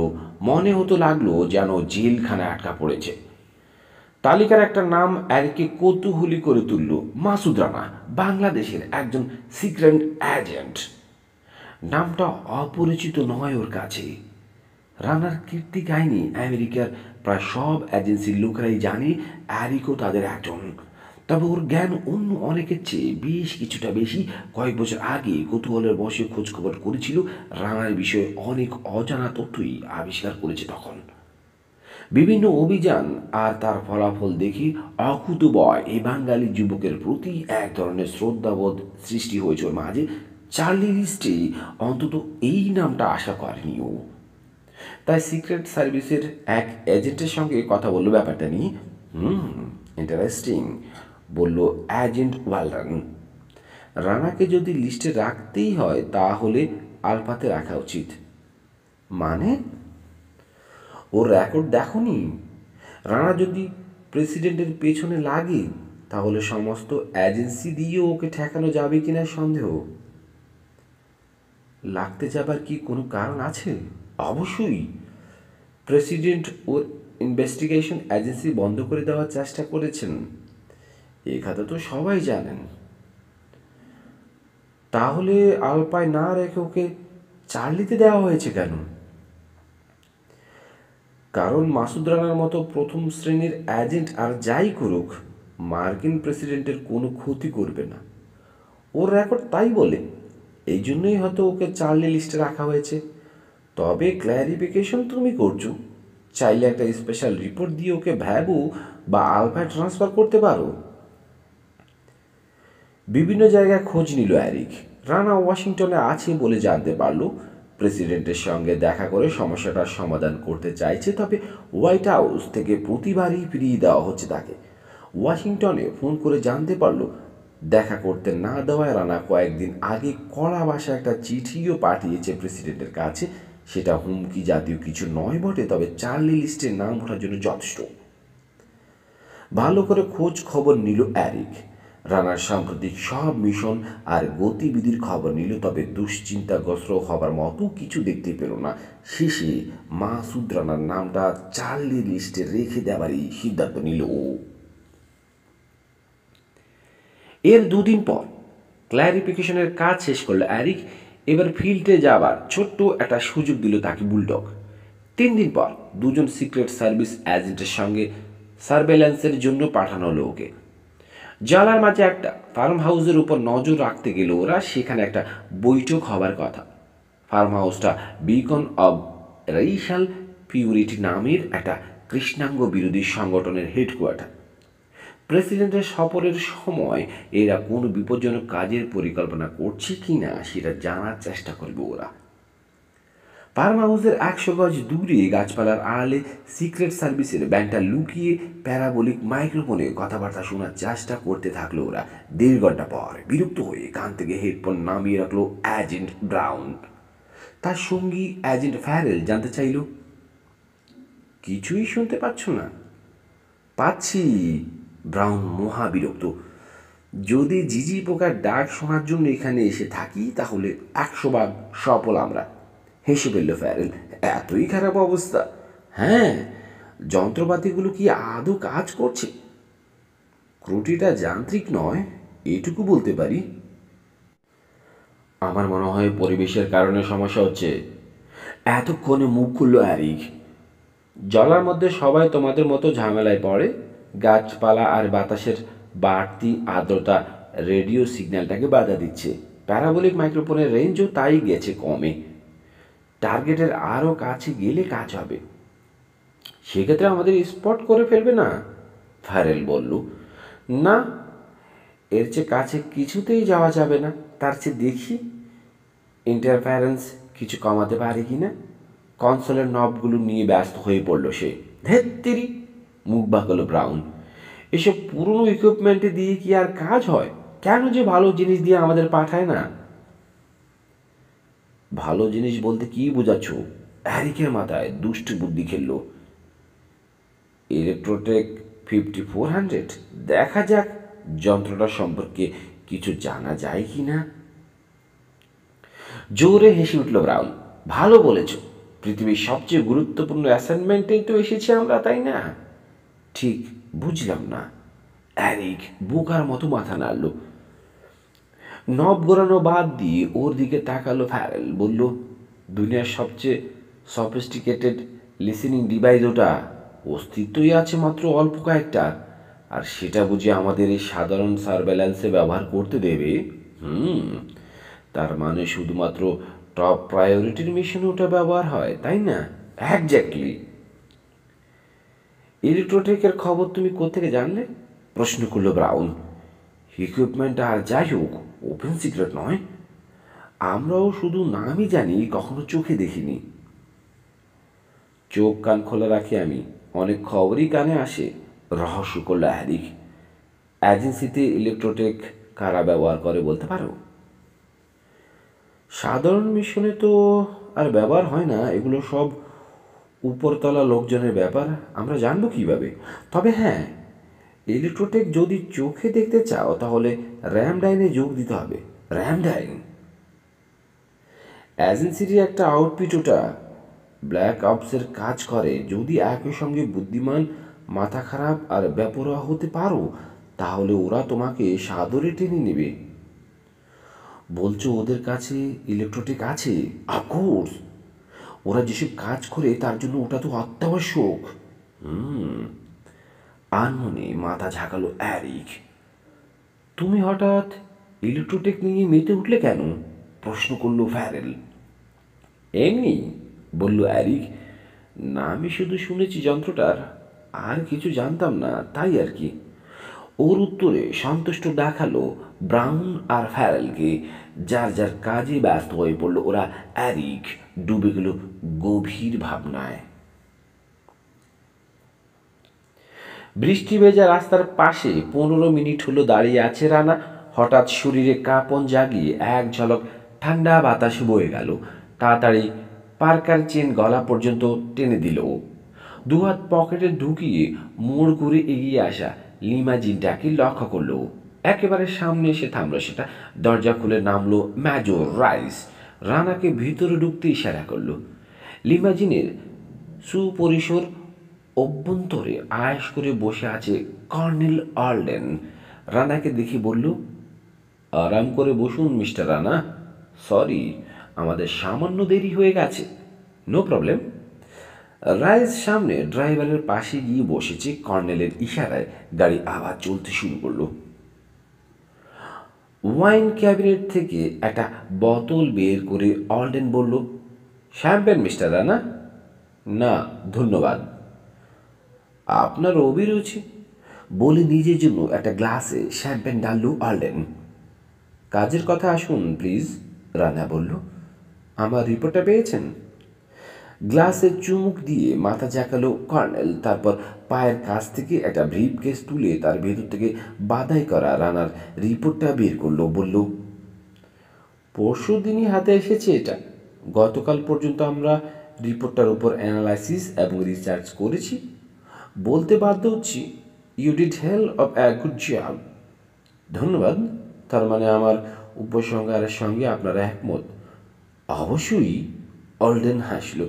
মনে হতো লাগলো যেন জেলখানায় আটকা পড়েছে। তালিকার একটা নাম অ্যারিকে কৌতূহলী করে তুলল, মাসুদ রানা, বাংলাদেশের একজন সিক্রেট এজেন্ট। নামটা অপরিচিত নয় ওর কাছে। রানার কীর্তি কাহিনী আমেরিকার প্রায় সব এজেন্সির লোকেরাই জানে, অ্যারিকও তাদের একজন। তবে ওর জ্ঞান অন্য অনেকের চেয়ে বেশ কিছুটা বেশি। কয়েক বছর আগে কৌতূহলের বসে খোঁজখবর করেছিল, রানার বিষয়ে অনেক অজানা তথ্যই আবিষ্কার করেছে তখন। বিভিন্ন অভিযান আর তার ফলাফল দেখে অকুতোভয় এই বাঙালি যুবকের প্রতি এক ধরনের শ্রদ্ধাবোধ সৃষ্টি হয়েছে ওর মাঝে। চার্লি লিস্টে অন্তত এই নামটা আশা করেনি ও। তাই সিক্রেট সার্ভিসের এক এজেন্টের সঙ্গে কথা বললো ব্যাপারটা নিয়ে। ইন্টারেস্টিং, বলল এজেন্ট ওয়ালটন। রানাকে যদি লিস্টে রাখতেই হয় তাহলে আলফাতে রাখা উচিত। মানে? ওর রেকর্ড দেখনি? রানা যদি প্রেসিডেন্টের পেছনে লাগে তাহলে সমস্ত এজেন্সি দিয়ে ওকে ঠেকানো যাবে কিনা সন্দেহ। লাগতে যাবার কি কোনো কারণ আছে? অবশ্যই। প্রেসিডেন্ট ওর ইনভেস্টিগেশন এজেন্সি বন্ধ করে দেওয়ার চেষ্টা করেছেন, এ কথা তো সবাই জানেন। তাহলে আলপায় না রেখে ওকে চার্লিতে দেওয়া হয়েছে কেন? কারণ মাসুদ রানার মতো প্রথম শ্রেণীর এজেন্ট আর যাই করুক মার্কিন প্রেসিডেন্টের কোনো ক্ষতি করবে না, ওর রেকর্ড তাই বলে। এই জন্যই হয়তো ওকে চার্লি লিস্টে রাখা হয়েছে। তবে ক্ল্যারিফিকেশন তুমি করছো, চাইলে একটা স্পেশাল রিপোর্ট দিয়ে ওকে ভ্যাবু বা আলফায় ট্রান্সফার করতে পারো। বিভিন্ন জায়গায় খোঁজ নিল অ্যারিক। রানা ওয়াশিংটনে আছে বলে জানতে পারল প্রেসিডেন্টের সঙ্গে দেখা করে সমস্যাটার সমাধান করতে চাইছে, তবে হোয়াইট হাউস থেকে প্রতিবারই ফিরিয়ে দেওয়া হচ্ছে তাকে। ওয়াশিংটনে ফোন করে জানতে পারল দেখা করতে না দেওয়ায় রানা কয়েকদিন আগে কড়া ভাষায় একটা চিঠিও পাঠিয়েছে প্রেসিডেন্টের কাছে। সেটা হুমকি জাতীয় কিছু নয় বটে, তবে চার্লি লিস্টের নাম ওঠার জন্য যথেষ্ট। ভালো করে খোঁজ খবর নিল অ্যারিক। রানার সাম্প্রতিক সব মিশন আর গতিবিধির খবর নিল, তবে দুশ্চিন্তাগ্রস্ত হবার মতো কিছু দেখতে পেল না। শেষে মাসুদ রানার নামটা চার্লি লিস্টে রেখে দেওয়ারই সিদ্ধান্ত নিল ও। এর দুদিন পর ক্ল্যারিফিকেশনের কাজ শেষ করলো অ্যারিক। এবার ফিল্ডে যাবার ছোট্ট একটা সুযোগ দিল তাকে বুলডগ। 3 দিন পর দুজন সিক্রেট সার্ভিস এজেন্টের সঙ্গে সার্ভেলেন্সের জন্য পাঠানো হলো ওকে। জলার মাঝে একটা ফার্ম হাউসের উপর নজর রাখতে গেল ওরা। সেখানে একটা বৈঠক হবার কথা। ফার্ম হাউসটা বিকন অব রেইশাল পিউরিটি নামের একটা কৃষ্ণাঙ্গ বিরোধী সংগঠনের হেডকোয়ার্টার। প্রেসিডেন্টের সফরের সময় এরা কোনো বিপজ্জনক কাজের পরিকল্পনা করছে কি না সেটা জানার চেষ্টা করবে ওরা। ফার্ম হাউসের 100 গজ দূরে গাছপালার আড়ালে সিক্রেট সার্ভিসের ব্যান্ডটা লুকিয়ে প্যারাবোলিক মাইক্রোফোনে কথাবার্তা শোনার চেষ্টা করতে থাকলো ওরা। 1.5 ঘন্টা পর বিরক্ত হয়ে কান থেকে হেডফোন নামিয়ে রাখলো এজেন্ট ব্রাউন। তার সঙ্গী এজেন্ট ফ্যারেল জানতে চাইল, কিছুই শুনতে পাচ্ছ না? পাচ্ছি। ব্রাউন মহা বিরক্ত। যদি জিজি পোকার ডাক শোনার জন্য এখানে এসে থাকি তাহলে 100 ভাগ সফল আমরা। হেসে ফেলল ফ্যারেল। এতই খারাপ অবস্থা? হ্যাঁ। যন্ত্রপাতিগুলো কি আদৌ কাজ করছে? ত্রুটিটা যান্ত্রিক নয়, এটুকু বলতে পারি। আমার মনে হয় পরিবেশের কারণে সমস্যা হচ্ছে। এতক্ষণে মুখ খুলল অ্যারিক। জলার মধ্যে সবাই তোমাদের মতো ঝামেলায় পড়ে। গাছপালা আর বাতাসের বাড়তি আর্দ্রতা রেডিও সিগন্যালটাকে বাধা দিচ্ছে। প্যারাবোলিক মাইক্রোফোনের রেঞ্জও তাই গেছে কমে। টার্গেটের আরও কাছে গেলে কাজ হবে। সেক্ষেত্রে আমাদের স্পট করে ফেলবে না? ফ্যারেল বলল, না, এর চেয়ে কাছে কিছুতেই যাওয়া যাবে না। তার চেয়ে দেখি ইন্টারফারেন্স কিছু কমাতে পারে কি না। কনসোলের নবগুলো নিয়ে ব্যস্ত হয়ে পড়ল সে। ধেত্তেরি, মুখ বাঁকালো ব্রাউন। এসব পুরনো ইকুইপমেন্টে দিয়ে কি আর কাজ হয়? কেন যে ভালো জিনিস দিয়ে আমাদের পাঠায় না? ভালো জিনিস বলতে কি বোঝাচ্ছ? হ্যারিকের মাথায় দুষ্ট বুদ্ধি খেলল। ইলেকট্রোটেক 5400, দেখা যাক যন্ত্রটা সম্পর্কে কিছু জানা যায় কি না। জোরে হেসে উঠল ব্রাউন। ভালো বলেছ, পৃথিবীর সবচেয়ে গুরুত্বপূর্ণ অ্যাসাইনমেন্টেই তো এসেছি আমরা, তাই না? ঠিক বুঝলাম না। অ্যারিক বোকার মতো মাথা নাড়ল। নব ঘোরানো বাদ দিয়ে ওর দিকে তাকালো ফ্যারেল। বলল, দুনিয়ার সবচেয়ে সফিস্টিকেটেড লিসেনিং ডিভাইস ওটা। অস্তিত্বই আছে মাত্র অল্প কয়েকটা, আর সেটা বুঝে আমাদের এই সাধারণ সার্ভেলেন্সে ব্যবহার করতে দেবে? তার মানে শুধুমাত্র টপ প্রায়োরিটির মিশনে ওটা ব্যবহার হয়, তাই না? একজ্যাক্টলি। ইলেকট্রোটেকের খবর তুমি কোত্থেকে জানলে? প্রশ্ন করল ব্রাউন। ইকুইপমেন্ট আর যাই হোক, ওপেন সিক্রেট নয়। আমরাও শুধু নামই জানি, কখনো চোখে দেখিনি। চোখ কান খোলা রাখি আমি, অনেক খবরই কানে আসে। রহস্য করল হ্যারিক। এজেন্সিতে ইলেকট্রোটেক কারা ব্যবহার করে বলতে পারো? সাধারণ মিশনে তো আর ব্যবহার হয় না, এগুলো সব উপরতলা লোকজনের ব্যাপার, আমরা জানবো কিভাবে? তবে হ্যাঁ, ইলেকট্রোটেক যদি চোখে দেখতে চাও তাহলে র্যামডাইনে যোগ দিতে হবে। র্যামডাইন এজেন্সিরই একটা আউটফিট, ওটা ব্ল্যাক অপসের কাজ করে। যদি একই সঙ্গে বুদ্ধিমান, মাথা খারাপ আর বেপরোয়া হতে পারো, তাহলে ওরা তোমাকে সাদরে টেনে নেবে। বলছো ওদের কাছে ইলেকট্রোটেক আছে? অফকোর্স, ওরা যেসব কাজ করে তার জন্য ওটা তো অত্যাবশ্যক। আনমনে মাথা ঝাঁকালো অ্যারিক। তুমি হঠাৎ ইলেকট্রোটেক নিয়ে মেতে উঠলে কেন? প্রশ্ন করল ফ্যারেল। এমনি, বলল অ্যারিক। না, আমি শুধু শুনেছি যন্ত্রটার, আর কিছু জানতাম না, তাই আর কি। ওর উত্তরে সন্তুষ্ট দেখালো ব্রাউন আর ফ্যারেলকে। যার যার কাজে ব্যস্ত হয়ে পড়ল ওরা। অ্যারিক ডুবে গেল গভীর ভাবনায়। বৃষ্টি ভেজা রাস্তার পাশে 15 মিনিট হলো দাঁড়িয়ে আছে রানা। হঠাৎ শরীরে কাঁপন জাগিয়ে এক ঝলক ঠান্ডা বাতাস বয়ে গেল। তাড়াতাড়ি পার্কার চেন গলা পর্যন্ত টেনে দিল। দুহাত পকেটে ঢুকিয়ে মোড় ঘুরে এগিয়ে আসা লিমাজিনটাকে লক্ষ্য করলো। একেবারে সামনে এসে থামলো সেটা। দরজা খুলে নামলো মেজর রাইস। রানাকে ভিতরে ঢুকতে ইশারা করলো। লিমাজিনের সুপরিসর অভ্যন্তরে আয়েশ করে বসে আছে কর্নেল অল্ডেন। রানাকে দেখে বলল, আরাম করে বসুন মিস্টার রানা। সরি, আমাদের সামান্য দেরি হয়ে গেছে। No problem. রাইস সামনে ড্রাইভারের পাশে গিয়ে বসেছে। কর্নেলের ইশারায় গাড়ি আবার চলতে শুরু করলো। ওয়াইন ক্যাবিনেট থেকে একটা বোতল বের করে অল্ডেন বলল, শ্যাম্পেন মিস্টার রানা? না ধন্যবাদ। আপনার অভিরুচি, বলে নিজের জন্য একটা গ্লাসে শ্যাম্পেন ঢালল অল্ডেন। কাজের কথা আসুন প্লিজ, রানা বলল। আমার রিপোর্টটা পেয়েছেন? গ্লাসে চুমুক দিয়ে মাথা ঝাঁকালো কর্নেল। তারপর পায়ের কাছ থেকে একটা ব্রিফকেস তুলে তার ভেতর থেকে বাধাই করা রানার রিপোর্টটা বের করলো। বলল, পরশু দিনই হাতে এসেছে এটা। গতকাল পর্যন্ত আমরা রিপোর্টটার উপর অ্যানালাইসিস এবং রিসার্চ করেছি। বলতে বাধ্য হচ্ছি, you did hell of a good job. ধন্যবাদ। তার মানে আমার উপসংহারের সঙ্গে আপনারা একমত? অবশ্যই, অল্ডেন হাসল।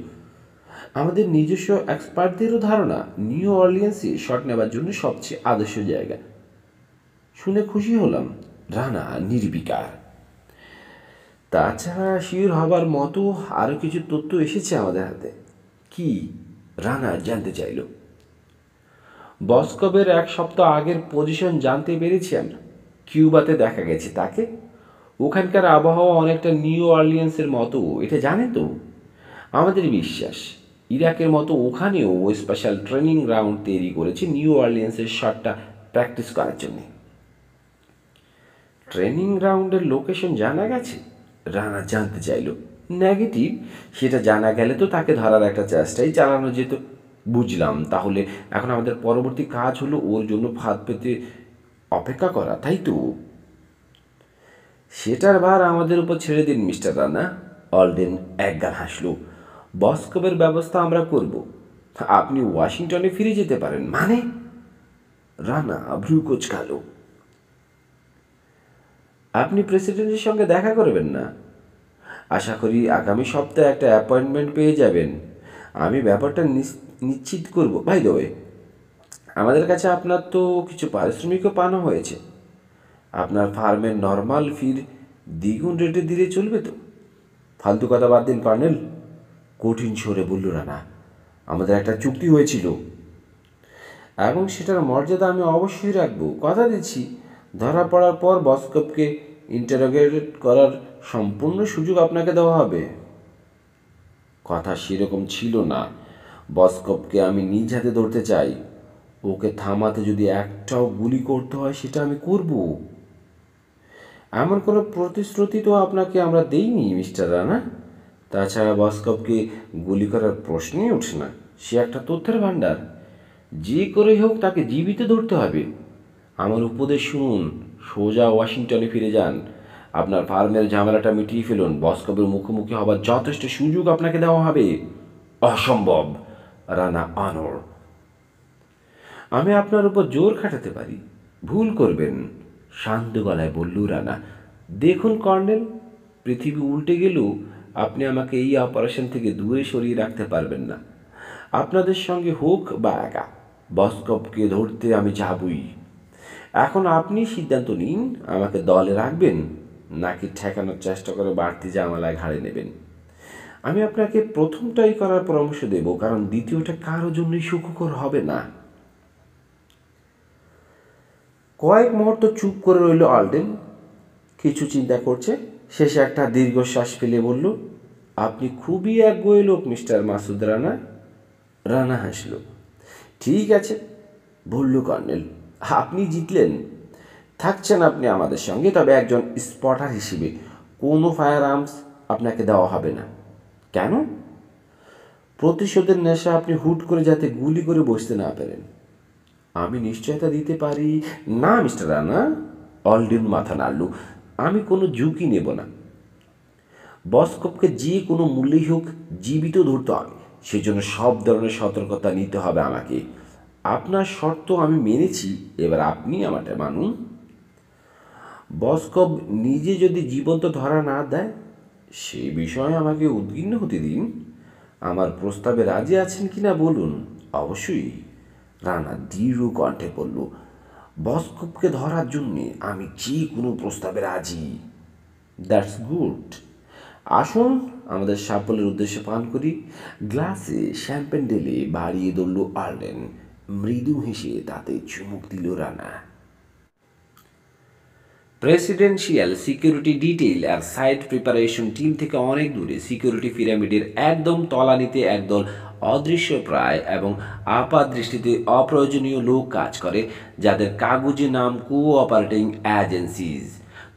আমাদের নিজস্ব এক্সপার্টদেরও ধারণা নিউ অর্লিয়েন্সে শট নেবার জন্য সবচেয়ে আদর্শ জায়গা। শুনে খুশি হলাম। রানা নির্বিকার। তাছাড়া শিওর হবার মতো আরও কিছু তথ্য এসেছে আমাদের হাতে। কি? রানা জানতে চাইল। বসকবের 1 সপ্তাহ আগের পজিশন জানতে পেরেছি আমরা। কিউবাতে দেখা গেছে তাকে। ওখানকার আবহাওয়া অনেকটা নিউ অর্লিয়েন্সের মতো, এটা জানেন তো? আমাদের বিশ্বাস ইরাকের মতো ওখানেও স্পেশাল ট্রেনিং গ্রাউন্ড তৈরি করেছে নিউ অর্লিয়েন্সের শটটা প্র্যাকটিস করার জন্যে। ট্রেনিং গ্রাউন্ডের লোকেশন জানা গেছে? রানা জানতে চাইল। নেগেটিভ, সেটা জানা গেলে তো তাকে ধরার একটা চেষ্টাই চালানো যেত। বুঝলাম, তাহলে এখন আমাদের পরবর্তী কাজ হলো ওর জন্য ফাঁদ পেতে অপেক্ষা করা, তাই তো? সেটার ভার আমাদের উপর ছেড়ে দিন মিস্টার রানা। অলডেন একগাল হাসল। বসকবের ব্যবস্থা আমরা করব, আপনি ওয়াশিংটনে ফিরে যেতে পারেন। মানে? রানা ভ্রু কোঁচকাল। আপনি প্রেসিডেন্টের সঙ্গে দেখা করবেন না? আশা করি আগামী সপ্তাহে একটা অ্যাপয়েন্টমেন্ট পেয়ে যাবেন। আমি ব্যাপারটা নিশ্চিত করব। বাই দ্য ওয়ে, আমাদের কাছে আপনার তো কিছু পারিশ্রমিকও পানো হয়েছে। আপনার ফার্মের নর্মাল ফির দ্বিগুণ রেটে দিলে চলবে তো? ফালতু কথা বাদ দিন কর্নেল, কঠিন স্বরে বলল রানা। আমাদের একটা চুক্তি হয়েছিল এবং সেটার মর্যাদা আমি অবশ্যই রাখব। কথা দিচ্ছি, ধরা পড়ার পর বসকপকে ইন্টারোগেট করার সম্পূর্ণ সুযোগ আপনাকে দেওয়া হবে। কথা সেরকম ছিল না। বসকপকে আমি নিজ হাতে ধরতে চাই। ওকে থামাতে যদি একটাও গুলি করতে হয় সেটা আমি করব। এমন কোনো প্রতিশ্রুতি তো আপনাকে আমরা দেইনি মিস্টার রানা। তাছাড়া বসকপকে গুলি করার প্রশ্নই ওঠে না। সে একটা তথ্যের ভাণ্ডার। যে করেই হোক তাকে জীবিত ধরতে হবে। আমার উপদেশ শুনুন, সোজা ওয়াশিংটনে ফিরে যান। আপনার ফার্মের ঝামেলাটা মিটিয়ে ফেলুন। বসকপের মুখোমুখি হবার যথেষ্ট সুযোগ আপনাকে দেওয়া হবে। অসম্ভব, রানা আনোর। আমি আপনার উপর জোর খাটাতে পারি। ভুল করবেন, শান্ত গলায় বলল রানা। দেখুন কর্নেল, পৃথিবী উল্টে গেলেও আপনি আমাকে এই অপারেশন থেকে দূরে সরিয়ে রাখতে পারবেন না। আপনাদের সঙ্গে হোক বা একা, বসকপকে ধরতে আমি যাবই। এখন আপনি সিদ্ধান্ত নিন, আমাকে দলে রাখবেন নাকি ঠেকানোর চেষ্টা করে বাড়তি জামালায় ঘাড়ে নেবেন। আমি আপনাকে প্রথমটাই করার পরামর্শ দেব, কারণ দ্বিতীয়টা কারো জন্যই সুখকর হবে না। কয়েক মুহূর্ত চুপ করে রইল অলডেন। কিছু চিন্তা করছে। শেষে একটা দীর্ঘশ্বাস ফেলে বলল, আপনি খুবই একগুঁয়ে লোক মিস্টার মাসুদ রানা। রানা হাসল। ঠিক আছে, বলল কর্নেল, আপনি জিতলেন। থাকছেন আপনি আমাদের সঙ্গে, তবে একজন স্পটার হিসেবে। কোনো ফায়ার আর্মস আপনাকে দেওয়া হবে না। কেন? প্রতিশোধের নেশা আপনি হুট করে যাতে গুলি করে বসতে না পারেন। আমি নিশ্চয়তা দিতে পারি না মিস্টার রানা। অলডেন মাথা নাড়ল। আমি কোনো ঝুঁকি নেব না। বসকপকে যে কোনো মূল্যেই হোক জীবিত ধরতে হবে। সেজন্য সব ধরনের সতর্কতা নিতে হবে আমাকে। আপনার শর্ত আমি মেনেছি, এবার আপনি আমারটা মানুন। বসকপ নিজে যদি জীবন্ত ধরা না দেয়, সে বিষয়ে আমাকে উদ্বিগ্ন হতে দিন। আমার প্রস্তাবে রাজি আছেন কিনা বলুন। অবশ্যই, রানা দৃঢ় কণ্ঠে বলল। বসকপকে ধরার জন্যে আমি যে কোনো প্রস্তাবে রাজি। That's good. আসুন আমাদের সাফল্যের উদ্দেশ্যে পান করি। গ্লাসে শ্যাম্পেন ঢেলে বাড়িয়ে ধরল অলডেন। মৃদু হেসে তাতে চুমুক দিল রানা। প্রেসিডেন্সিয়াল সিকিউরিটি ডিটেইল আর সাইট প্রিপারেশন টিম থেকে অনেক দূরে সিকিউরিটি পিরামিডের একদম তলানিতে একদল অদৃশ্য প্রায় এবং আপাত দৃষ্টিতে অপ্রয়োজনীয় লোক কাজ করে, যাদের কাগজে নাম কোঅপারেটিং এজেন্সিজ।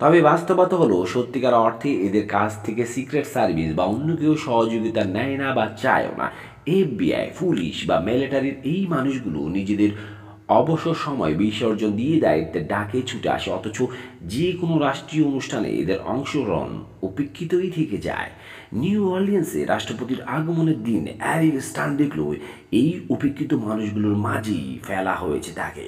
তবে বাস্তবতা হলো, সত্যিকার অর্থে এদের কাছ থেকে সিক্রেট সার্ভিস বা অন্য কেউ সহযোগিতা নেয় না বা চায়ও না। এফবিআই, পুলিশ বা মিলিটারির এই মানুষগুলো নিজেদের অবসর সময় বিসর্জন দিয়ে দায়িত্বের ডাকে ছুটে আসে, অথচ যে কোনো রাষ্ট্রীয় অনুষ্ঠানে এদের অংশগ্রহণ উপেক্ষিতই থেকে যায়। নিউ অর্লিয়েন্সে রাষ্ট্রপতির আগমনের দিন অ্যারিক স্টান দেখল এই উপেক্ষিত মানুষগুলোর মাঝেই ফেলা হয়েছে তাকে।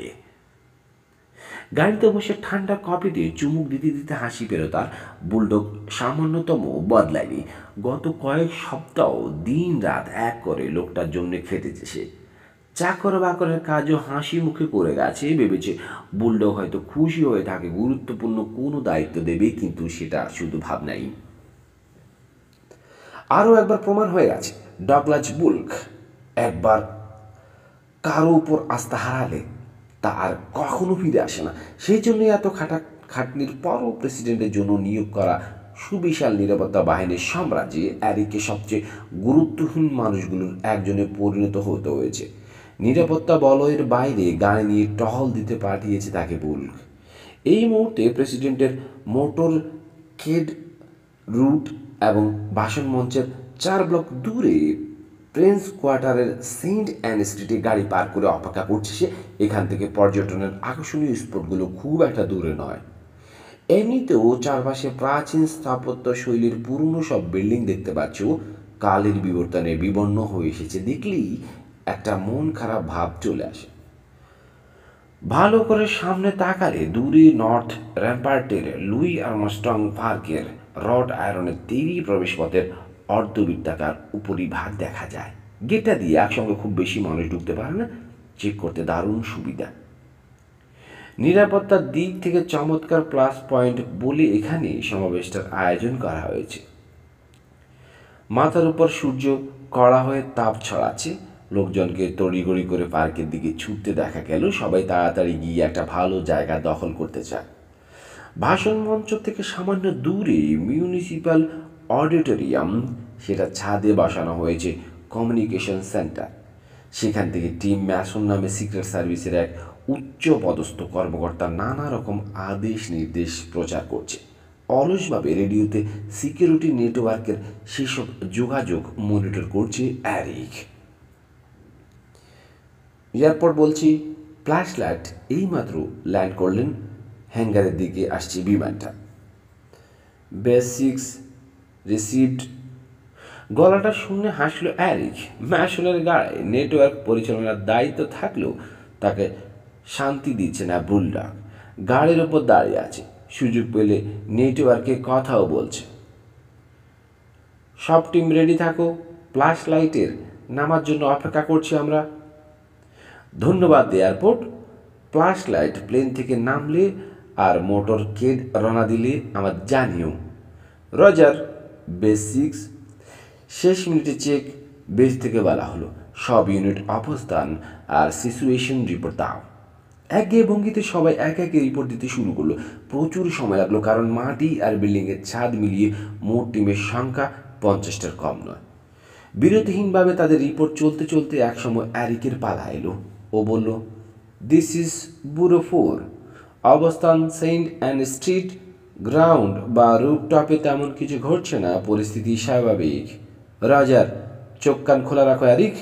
গাড়িতে বসে ঠান্ডা কফিতে চুমুক দিতে দিতে হাসি পেল তার। বুলডগ সামান্যতম বদলায়নি। গত কয়েক সপ্তাহ দিন রাত এক করে লোকটার জন্য খেটেছে সে। চাকর বাকরের কাজও হাসি মুখে করে গেছে। ভেবেছে বুলডগ হয়তো খুশি হয়ে তাকে গুরুত্বপূর্ণ কোনো দায়িত্ব দেবে, কিন্তু সেটা শুধু ভাবনাই। আরও একবার প্রমাণ হয়ে গেছে, ডগলাস বুলক একবার কারো উপর আস্থা হারালে তা আর কখনো ফিরে আসে না। সেই জন্যই এত খাটনির পরও প্রেসিডেন্টের জন্য নিয়োগ করা সুবিশাল নিরাপত্তা বাহিনীর সাম্রাজ্যে অ্যারিককে সবচেয়ে গুরুত্বহীন মানুষগুলোর একজনে পরিণত হতে হয়েছে। নিরাপত্তা বলয়ের বাইরে গাড়ি নিয়ে টহল দিতে পাঠিয়েছে তাকে বুলক। এই মুহূর্তে প্রেসিডেন্টের মোটর কেড রুট এবং ভাষণ মঞ্চের 4 ব্লক দূরে প্রিন্স কোয়ার্টারের সেন্ট অ্যান স্ট্রিটে গাড়ি পার করে অপেক্ষা করছে সে। এখান থেকে পর্যটনের আকর্ষণীয় স্পটগুলো খুব একটা দূরে নয়। এমনিতেও চারপাশে প্রাচীন স্থাপত্য শৈলীর পুরনো সব বিল্ডিং দেখতে পাচ্ছ, কালের বিবর্তনে বিবর্ণ হয়ে এসেছে দেখলেই একটা মন খারাপ ভাব চলে আসে। ভালো করে সামনে তাকালে দূরে নর্থ র্যাম্পার্টের লুই আর্মস্ট্রং পার্কের রড আয়রনের তৈরি প্রবেশপথের অর্ধবৃত্তাকার উপরিভাগ দেখা যায়। গেটটা দিয়ে একসঙ্গে খুব বেশি মানুষ ঢুকতে পারে না, চেক করতে দারুণ সুবিধা। নিরাপত্তার দিক থেকে চমৎকার প্লাস পয়েন্ট বলে এখানে সমাবেশটার আয়োজন করা হয়েছে। মাথার উপর সূর্য কড়া হয়ে তাপ ছড়াচ্ছে, লোকজনকে তড়িঘড়ি করে পার্কের দিকে ছুটতে দেখা গেল। সবাই তাড়াতাড়ি গিয়ে একটা ভালো জায়গা দখল করতে চায়। ভাষণ মঞ্চ থেকে সামান্য দূরে মিউনিসিপ্যাল অডিটোরিয়াম, সেটা ছাদে বসানো হয়েছে কমিউনিকেশন সেন্টার। সেখান থেকে টিম ম্যাসন নামে সিক্রেট সার্ভিসের এক উচ্চ পদস্থ কর্মকর্তা নানা রকম আদেশ নির্দেশ প্রচার করছে। অলসভাবে রেডিওতে সিকিউরিটি নেটওয়ার্কের সেসব যোগাযোগ মনিটর করছে অ্যারিক। এয়ারপোর্ট বলছি, ফ্ল্যাশ লাইট এইমাত্র ল্যান্ড করলেন, হ্যাঙ্গারের দিকে আসছে বিমানটা। Base 6 received. গলাটা শুনে হাসলো অ্যারিক। ম্যাশনের গায়ে নেটওয়ার্ক পরিচালনার দায়িত্ব থাকলেও তাকে শান্তি দিচ্ছে না বুলডগ। গাড়ির ওপর দাঁড়িয়ে আছে, সুযোগ পেলে নেটওয়ার্কে কথাও বলছে। সব টিম রেডি থাকো, ফ্ল্যাশ লাইটের নামার জন্য অপেক্ষা করছি আমরা। ধন্যবাদ এয়ারপোর্ট। ফ্ল্যাশ লাইট প্লেন থেকে নামলে আর মোটর কেড রওনা দিলে আমার জানিও। রজার। বেস 6। শেষ মিনিটে চেক বেস থেকে বলা হলো, সব ইউনিট অবস্থান আর সিচুয়েশন রিপোর্ট দাও। একঘেয়ে ভঙ্গিতে সবাই এক একে রিপোর্ট দিতে শুরু করলো। প্রচুর সময় লাগলো, কারণ মাটি আর বিল্ডিংয়ের ছাদ মিলিয়ে মোট টিমের সংখ্যা 50টার কম নয়। বিরতিহীনভাবে তাদের রিপোর্ট চলতে চলতে একসময় অ্যারিকের পালা এলো। ও বলল, দিস ইজ ব্যুরো 4। অবস্থান সেন্ট অ্যান স্ট্রিট। গ্রাউন্ড বা রুফটপে তেমন কিছু ঘটছে না, পরিস্থিতি স্বাভাবিক। রজার। চোখ কান খোলা রাখো অ্যারিক।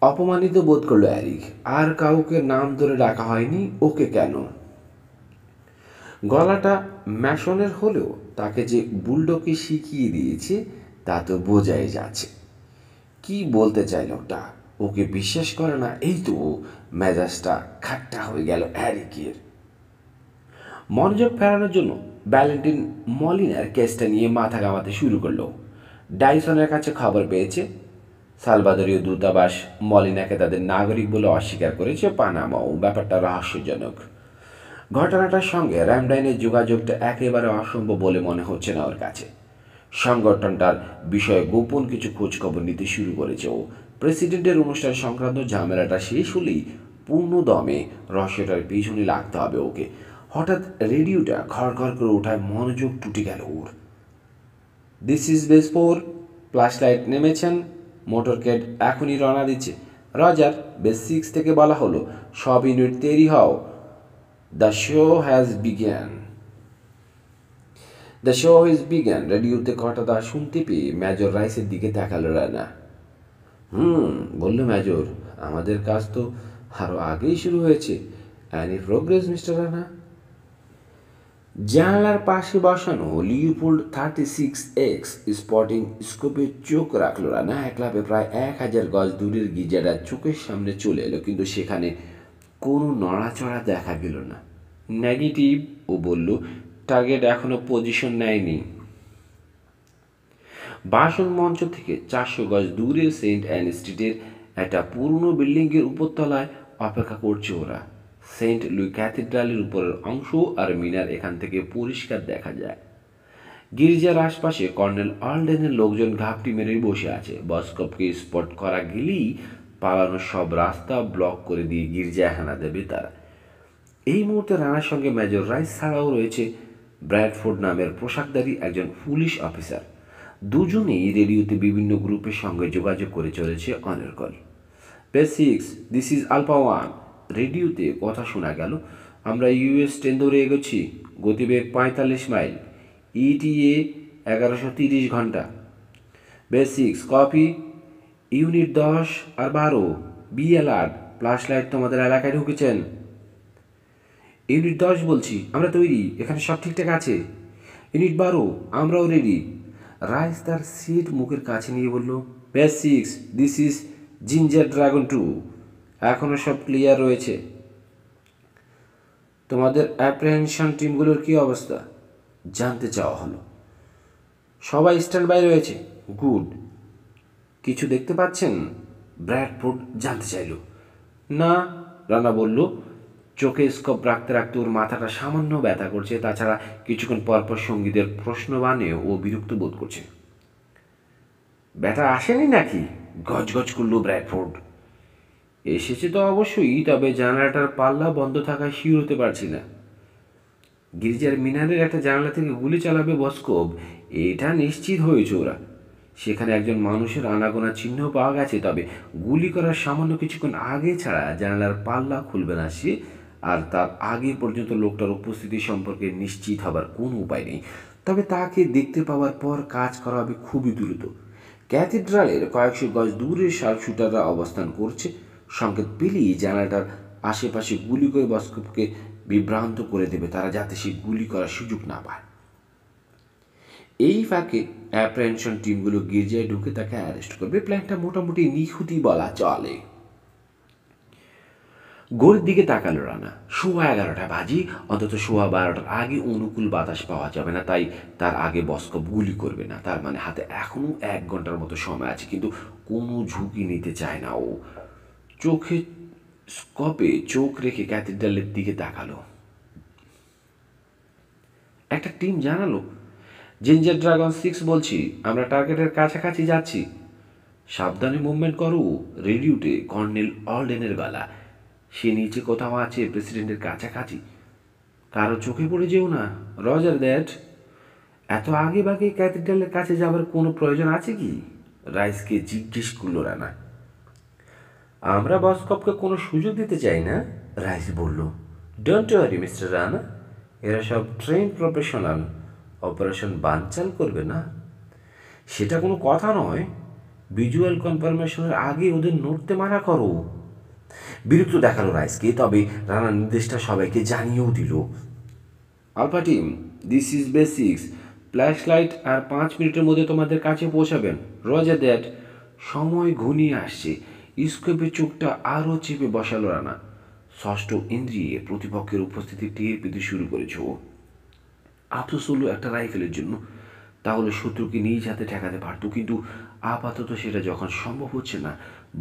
অপমানিত বোধ করলো অ্যারিক। আর কাউকে নাম ধরে ডাকা হয়নি, ওকে কেন? গলাটা ম্যাশনের হলেও তাকে যে বুলডগকে শিখিয়ে দিয়েছে তা তো বোঝাই যাচ্ছে। কি বলতে চাই লোকটা? ওকে বিশ্বাস করে না, এই তো। মেজাজটা খাট্টা হয়ে গেল অ্যারিকের। মনোযোগ ফেরানোর জন্য ভ্যালেন্টিন মলিনার কেসটা নিয়ে মাথা ঘামাতে শুরু করলো। ডাইসনের কাছে খবর পেয়েছে সালভাদরীয় দূতাবাস মলিনাকে তাদের নাগরিক বলে অস্বীকার করেছে পানামাও। ব্যাপারটা রহস্যজনক। ঘটনাটার সঙ্গে র্যামডাইনের যোগাযোগটা একেবারে অসম্ভব বলে মনে হচ্ছে না ওর কাছে। সংগঠনটার বিষয়ে গোপন কিছু খোঁজখবর নিতে শুরু করেছে ও। প্রেসিডেন্টের অনুষ্ঠান সংক্রান্ত ঝামেলাটা শেষ হলেই পূর্ণ দমে রহস্যটার পিছনে লাগতে হবে ওকে। হঠাৎ রেডিওটা ঘর ঘর করে ওঠায় মনোযোগ টুটে গেল ওর। This is base 4। Flash light নেমেছেন, মোটরকেড এখনই রওনা দিচ্ছে। রজার। বেস 6 থেকে বলা হলো, সব ইউনিট তৈরি হও, the show has began. The show is began. রেডিওতে কথাটা শুনতে পেয়ে মেজর রাইসের দিকে তাকালো রানা। বললো মেজর, আমাদের কাজ তো আরও আগেই শুরু হয়েছে। Any progress mister Rana? জানালার পাশে বসানো লিওপোল্ড 36X স্পটিং স্কোপে চোখ রাখলো রানা। একলাপে প্রায় 1000 গজ দূরের গিজাটা চোখের সামনে চলে এলো, কিন্তু সেখানে কোনো নড়াচড়া দেখা গেল না। নেগেটিভ, ও বলল, টার্গেট এখনো পজিশন নেয়নি। ভাষণ মঞ্চ থেকে 400 গজ দূরে সেন্ট অ্যান স্ট্রিটের একটা পুরনো বিল্ডিংয়ের উপরতলায় অপেক্ষা করছে ওরা। সেন্ট লুই ক্যাথিড্রালের উপরের অংশ আর মিনার এখান থেকে পরিষ্কার দেখা যায়। গির্জার আশপাশে কর্নেল অলডেনের লোকজন ঘাপটি মেরে বসে আছে। বসকপকে স্পট করা গেলেই পালানোর সব রাস্তা ব্লক করে দিয়ে গির্জায় হানা দেবে তারা। এই মুহূর্তে রানার সঙ্গে মেজর রাইস ছাড়াও রয়েছে ব্র্যাডফোর্ড নামের পোশাকধারী একজন পুলিশ অফিসার। দুজনেই রেডিওতে বিভিন্ন গ্রুপের সঙ্গে যোগাযোগ করে চলেছে অনর্গল। Base 6, this is alpha 1। রেডিওতে কথা শোনা গেল, আমরা US 10 ধরে এগোচ্ছি, গতিবেগ 45 মাইল। ETA 1130 ঘন্টা। Base six copy. ইউনিট 10 আর 12, বি অ্যালার্ট, ফ্ল্যাশ লাইট তোমাদের এলাকায় ঢুকেছেন। ইউনিট 10 বলছি, আমরা তৈরি, এখানে সব ঠিকঠাক আছে। ইউনিট 12, আমরাও রেডি। রাইস তার সিট মুখের কাছে নিয়ে বলল, basics, this is ginger dragon 2, এখনও সব ক্লিয়ার রয়েছে। তোমাদের অ্যাপ্রেহেনশন টিমগুলোর কী অবস্থা জানতে চাওয়া হলো। সবাই স্ট্যান্ড বাই রয়েছে। গুড। কিছু দেখতে পাচ্ছেন? ব্র্যাডফোর্ড জানতে চাইল। না, রানা বলল। চোখে স্কোপ রাখতে রাখতে ওর মাথাটা সামান্য ব্যথা করছে, তাছাড়া কিছুক্ষণ পরপর সঙ্গীদের প্রশ্নবাণে ও বিরক্ত বোধ করছে। ব্যথা আসেনি নাকি? গজগজ করল ব্র্যাডফোর্ড। এসেছে তো অবশ্যই, তবে জানালাটার পাল্লা বন্ধ থাকায় শিওর হতে পারছি না। গির্জার মিনারের একটা জানালা থেকে গুলি চালাবে বস্কোপ, এটা নিশ্চিত হয়েছে ওরা। সেখানে একজন মানুষের আনাগোনা চিহ্ন পাওয়া গেছে, তবে গুলি করার সামান্য কিছুক্ষণ আগে ছাড়া জানালার পাল্লা খুলবে না সে, আর তার আগে পর্যন্ত লোকটার উপস্থিতি সম্পর্কে নিশ্চিত হবার কোনো উপায় নেই। তবে তাকে দেখতে পাওয়ার পর কাজ করা হবে খুবই দ্রুত। ক্যাথিড্রালের কয়েকশো গজ দূরে শার্পশুটাররা অবস্থান করছে। সংকেত পেলেই জানালাটার আশেপাশে গুলি করে বস্কোপকে বিভ্রান্ত করে দেবে তারা, যাতে সে গুলি করার সুযোগ না পায়। এই ফাঁকে অ্যাপ্রেহেনশন টিমগুলো গির্জায় ঢুকে তাকে অ্যারেস্ট করবে। প্ল্যানটা মোটামুটি নিখুঁতই বলা চলে। ঘড়ির দিকে তাকালো রানা। 11:15 বাজি। অন্তত 12:15 আগে অনুকূল বাতাস পাওয়া যাবে না, তাই তার আগে বস্কোপ গুলি করবে না। তার মানে হাতে এখনও 1 ঘন্টার মতো সময় আছে, কিন্তু কোনো ঝুঁকি নিতে চায় না ও। চোখে স্কোপে চোখ রেখে ক্যাথিড্রালের দিকে তাকালো। একটা টিম জানালো, জিঞ্জার ড্রাগন 6 বলছি, আমরা টার্গেটের কাছাকাছি যাচ্ছি। সাবধানে মুভমেন্ট করো। রেডিওতে কর্নেল অলডেনের গলা। সে নিচে কোথাও আছে, প্রেসিডেন্টের কাছাকাছি। কারো চোখে পড়ে যেও না। Roger that. এত আগে বাগে ক্যাথিড্রালের কাছে যাবার কোনো প্রয়োজন আছে কি? রাইসকে জিজ্ঞেস করলো রানা। আমরা বসকপকে কোনো সুযোগ দিতে চাই না, রাইস বলল। ডোন্ট ওয়ারি মিস্টার রানা, এরা সব ট্রেন প্রফেশনাল, অপারেশন বানচাল করবে না। সেটা কোনো কথা নয়। ভিজুয়াল কনফার্মেশনের আগে ওদের নড়তে মানা করো। বিরক্ত দেখালো রাইসকে, তবে রানার নির্দেশটা সবাইকে জানিয়েও দিল। Alpha team, this is base six, flash light আর 5 মিনিটের মধ্যে তোমাদের কাছে পৌঁছাবেন। Roger that. সময় ঘনিয়ে আসছে। স্কোপে চোখটা আরও চেপে বসালো রানা। ষষ্ঠ ইন্দ্রিয়ে প্রতিপক্ষের উপস্থিতি টের পেতে শুরু করেছে ও। আফসোস হলো একটা রাইফেলের জন্য, তাহলে শত্রুকে নিজ হাতে ঠেকাতে পারত, কিন্তু আপাতত সেটা যখন সম্ভব হচ্ছে না,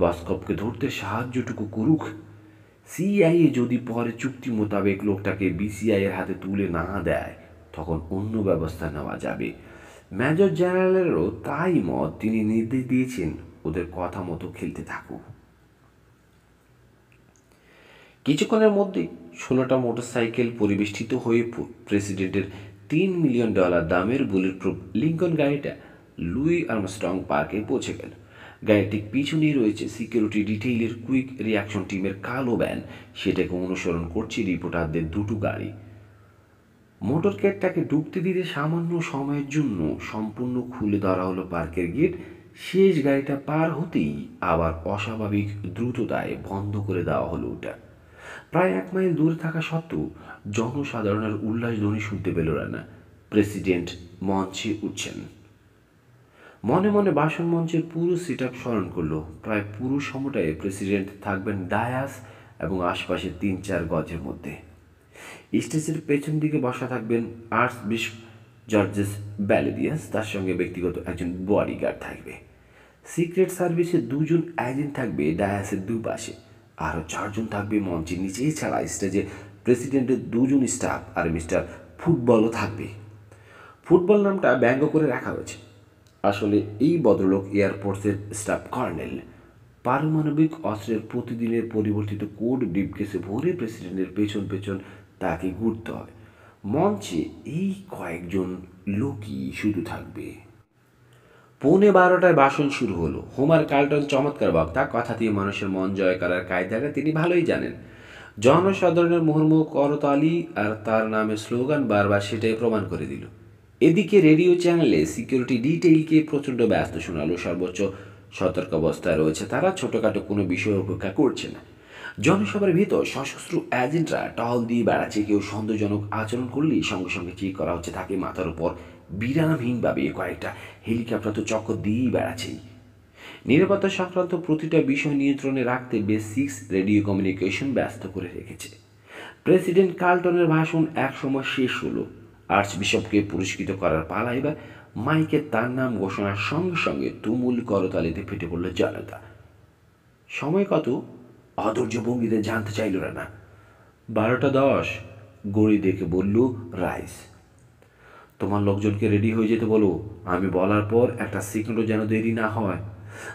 বসকপকে ধরতে সাহায্যটুকু করুক। সিআইএ যদি পরে চুক্তি মোতাবেক লোকটাকে বিসিআইয়ের হাতে তুলে না দেয়, তখন অন্য ব্যবস্থা নেওয়া যাবে। মেজর জেনারেলেরও তাই মত। তিনি নির্দেশ দিয়েছেন ওদের কথা মতো খেলতে থাকুক। কিছুক্ষণের মধ্যেই 16টা মোটরসাইকেল পরিবেষ্টিত হয়ে প্রেসিডেন্টের $3 মিলিয়ন দামের বুলেট প্রুফ লিঙ্কন গাড়িটা লুই আর্মস্ট্রং পার্কে পৌঁছে গেল। গাড়িটির পিছনেই রয়েছে সিকিউরিটি ডিটেইলের কুইক রিয়াকশন টিমের কালো ভ্যান। সেটাকে অনুসরণ করছে রিপোর্টারদের 2টো গাড়ি। মোটরক্যাটটাকে ঢুকতে দিতে সামান্য সময়ের জন্য সম্পূর্ণ খুলে ধরা হলো পার্কের গেট। শেষ গাড়িটা পার হতেই আবার অস্বাভাবিক দ্রুততায় বন্ধ করে দেওয়া হলো ওটা। প্রায় 1 মাইল দূরে থাকা সত্ত্বেও জনসাধারণের উল্লাসধ্বনি শুনতে পেল রানা। প্রেসিডেন্ট মঞ্চে উঠছেন। মনে মনে বাসন মঞ্চের পুরো সেট আপ স্মরণ করলো। প্রায় পুরো সময়টায় প্রেসিডেন্ট থাকবেন ডায়াস এবং আশপাশে 3-4 গজের মধ্যে। স্টেজের পেছন দিকে বসা থাকবেন আর্চবিশপ জর্জেস ব্যালেডিয়াস, তার সঙ্গে ব্যক্তিগত একজন বডিগার্ড থাকবে। সিক্রেট সার্ভিসের 2 জন এজেন্ট থাকবে ডায়াসের দুপাশে। আরও 4 জন থাকবে মঞ্চের নিচে। এছাড়া স্টেজে প্রেসিডেন্টের 2 জন স্টাফ আর মিস্টার ফুটবলও থাকবে। ফুটবল নামটা ব্যঙ্গ করে রাখা হয়েছে। আসলে এই ভদ্রলোক এয়ারফোর্সের স্টাফ কর্নেল। পারমাণবিক অস্ত্রের প্রতিদিনের পরিবর্তিত কোড ব্রিফকেসে ভরে প্রেসিডেন্টের পেছন পেছন তাকে ঘুরতে হয়। মঞ্চে এই কয়েকজন লোকই শুধু থাকবে। 11:15 ভাষণ শুরু হলো। হোমার কার্লটন চমৎকার বক্তা, কথা দিয়ে মানুষের মন জয় করার কায়দাটা তিনি ভালোই জানেন। জনসাধারণের মুহুর্মুহু করতালি আর তার নামে স্লোগান বারবার সেটাই প্রমাণ করে দিল। এদিকে রেডিও চ্যানেলে সিকিউরিটি ডিটেইলকে প্রচণ্ড ব্যস্ত শোনালো। সর্বোচ্চ সতর্কাবস্থায় রয়েছে তারা, ছোটোখাটো কোনো বিষয় উপেক্ষা করছে না। জনসভার ভিতর সশস্ত্র এজেন্টরা টহল দিয়ে বেড়াচ্ছে। কেউ সন্দেহজনক আচরণ করলেই সঙ্গে সঙ্গে চেক করা হচ্ছে তাকে। মাথার উপর বিরামহীনভাবে কয়েকটা হেলিকপ্টার তো চক্কর দিয়েই বেড়াচ্ছেই। নিরাপত্তা সংক্রান্ত প্রতিটা বিষয় নিয়ন্ত্রণে রাখতে বেসিক্স রেডিও কমিউনিকেশন ব্যস্ত করে রেখেছে। প্রেসিডেন্ট কার্লটনের ভাষণ একসময় শেষ হলো। আর্চ বিশপকে পুরস্কৃত করার পালা এবার। মাইকে তার নাম ঘোষণার সঙ্গে সঙ্গে তুমুল করতালিতে ফেটে পড়ল জনতা। সময় কত? অধৈর্য ভঙ্গিতে জানতে চাইল না। 12:10 গড়ি দেখে বলল রাইস। তোমার লোকজনকে রেডি হয়ে যেতে বলো। আমি বলার পর একটা সেকেন্ডও যেন দেরি না হয়।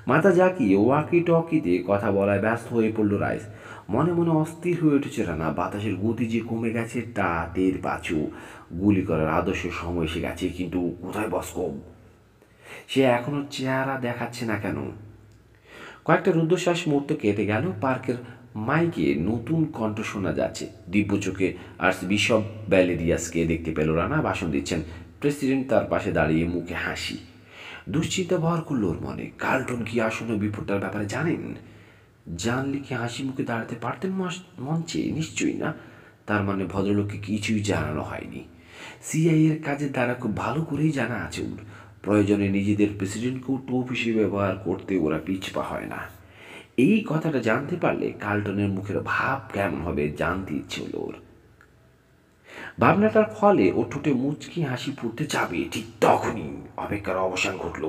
মাথা জাকিয়ে ওয়াকি টকিতে কথা বলায় ব্যস্ত হয়ে পড়ল রাইস। মনে মনে অস্থির হয়ে উঠেছে রানা। বাতাসের গতি যে কমে গেছে তা টের পাচ্ছু। গুলি করার আদর্শ সময় এসে গেছে, কিন্তু কোথায় বসকম? সে এখনো চেহারা দেখাচ্ছে না কেন? কয়েকটা রুদ্ধশ্বাস মুহূর্ত কেটে গেল। পার্কের মাইকে নতুন কণ্ঠ শোনা যাচ্ছে। দিব্য চোখে আর্চ বিশপ ভ্যালেরিয়াসকে দেখতে পেল রানা। ভাষণ দিচ্ছেন। প্রেসিডেন্ট তার পাশে দাঁড়িয়ে, মুখে হাসি। দুশ্চিন্তা ভর করল ওর মনে। কার্লটন কি আসন্ন বিপদটার ব্যাপারে জানেন? জানলে কি হাসি মুখে দাঁড়াতে পারতেন মঞ্চে? নিশ্চয়ই না। তার মানে ভদ্রলোককে কিছুই জানানো হয়নি। সিআইএর কাজের দ্বারা খুব ভালো করেই জানা আছে ওর। প্রয়োজনে নিজেদের প্রেসিডেন্টকেও টোপ হিসেবে ব্যবহার করতে ওরা পিছপা হয় না। এই কথাটা জানতে পারলে কার্লটনের মুখের ভাব কেমন হবে জানতে ইচ্ছে হলো ওর। ভাবনাটার ফলে ও ঠোঁটে মুচকি হাসি ফুটতে যাবে, ঠিক তখনই অপেক্ষার অবসান ঘটল।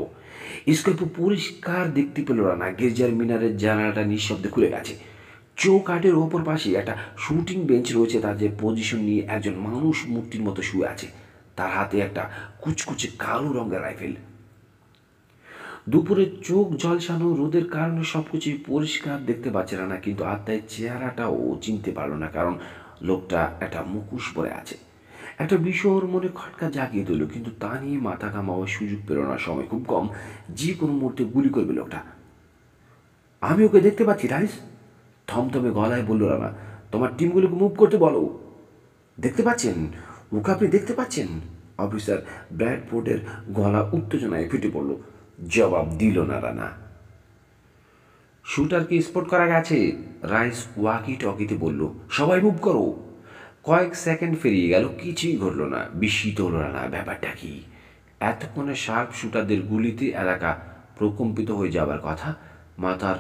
স্কল্প পরিষ্কার দেখতে পেল রানা। গির্জার মিনারের জানালাটা নিঃশব্দে খুলে গেছে। চৌকাঠের ওপর পাশে একটা শুটিং বেঞ্চ রয়েছে। তার যে পজিশন নিয়ে একজন মানুষ মূর্তির মতো শুয়ে আছে। তার হাতে একটা কুচকুচে কালো রঙের রাইফেল। দুপুরে চোখ ঝলসানো রোদের কারণে সবকিছুই পরিষ্কার দেখতে পাচ্ছে না, কিন্তু আত্মায় চেহারাটাও চিনতে পারলো না, কারণ লোকটা একটা মুখোশ পরে আছে। একটা বিষয় ওর মনে খটকা জাগিয়ে দিল, কিন্তু তা নিয়ে মাথা ঘামাবার সুযোগ পেল না। সময় খুব কম, যে কোনো মুহূর্তে গুলি করবে লোকটা। আমি ওকে দেখতে পাচ্ছি রাইস, থমথমে গলায় বলল রানা। তোমার টিমগুলোকে মুভ করতে বলো। দেখতে পাচ্ছেন? ওকে আপনি দেখতে পাচ্ছেন? অফিসার ব্র্যাডফোর্ডের গলা উত্তেজনায় ফেটে পড়ল। জবাব দিল না রানা। শুটারকে স্পট করা গেছে, রাইস ওয়াকি টকিতে বলল। সবাই মুভ করো। কয়েক সেকেন্ড পেরিয়ে গেল, কিছুই ঘটল না। বিস্মিত হল রানা। ব্যাপারটা কি? এতক্ষণে শার্প শুটারদের গুলিতে এলাকা প্রকম্পিত হয়ে যাবার কথা, মাথার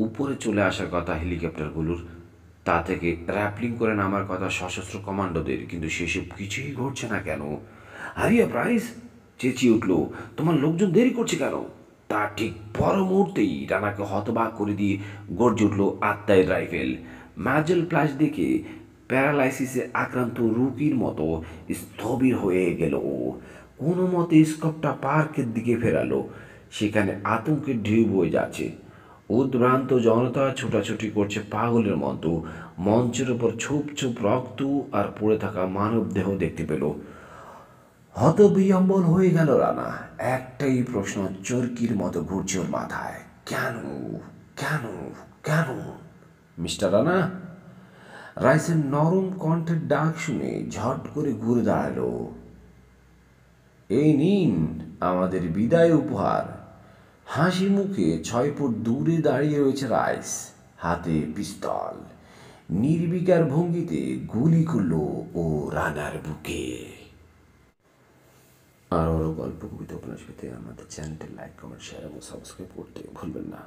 উপরে চলে আসার কথা হেলিকপ্টারগুলোর, তা থেকে র্যাপলিং করে নামার কথা সশস্ত্র কমান্ডোদের, কিন্তু সেসব কিছুই ঘটছে না কেন? হারিয়া প্রাইস চেঁচিয়ে উঠল, তোমার লোকজন দেরি করছে কেন? তার ঠিক পর মুহূর্তেই রানাকে হতবাক করে দিয়ে গর্জে উঠল আত্মায়ের রাইফেল। ম্যাজেল প্লাস দেখে প্যারালাইসিসে আক্রান্ত রুগীর মতো স্থবির হয়ে গেল ও। কোনো মতে স্কোপটা পার্কের দিকে ফেরালো। সেখানে আতঙ্কের ঢেউ বয়ে যাচ্ছে। উদ্ভ্রান্ত জনতা ছোটাছুটি করছে পাগলের মতো। মঞ্চের ওপর ছোপ ছোপ রক্ত আর পড়ে থাকা মানব দেহ দেখতে পেল। হতবিহ্বল হয়ে গেল রানা। একটাই প্রশ্ন চরকির মতো ঘুরছে ওর মাথায়, কেন? কেন? কেন? মিস্টার রানা? রাইসের নরম কণ্ঠের ডাক শুনে ঝট করে ঘুরে দাঁড়ালো। এই নিন আমাদের বিদায় উপহার। হাসি মুখে 6 ফুট দূরে দাঁড়িয়ে রয়েছে রাইস, হাতে পিস্তল। নির্বিকার ভঙ্গিতে গুলি করল ও রানার বুকে। আরও গল্প কবিতা উপন্যাস পেতে আমাদের চ্যানেলটি লাইক, কমেন্ট, শেয়ার এবং সাবস্ক্রাইব করতে ভুলবেন না।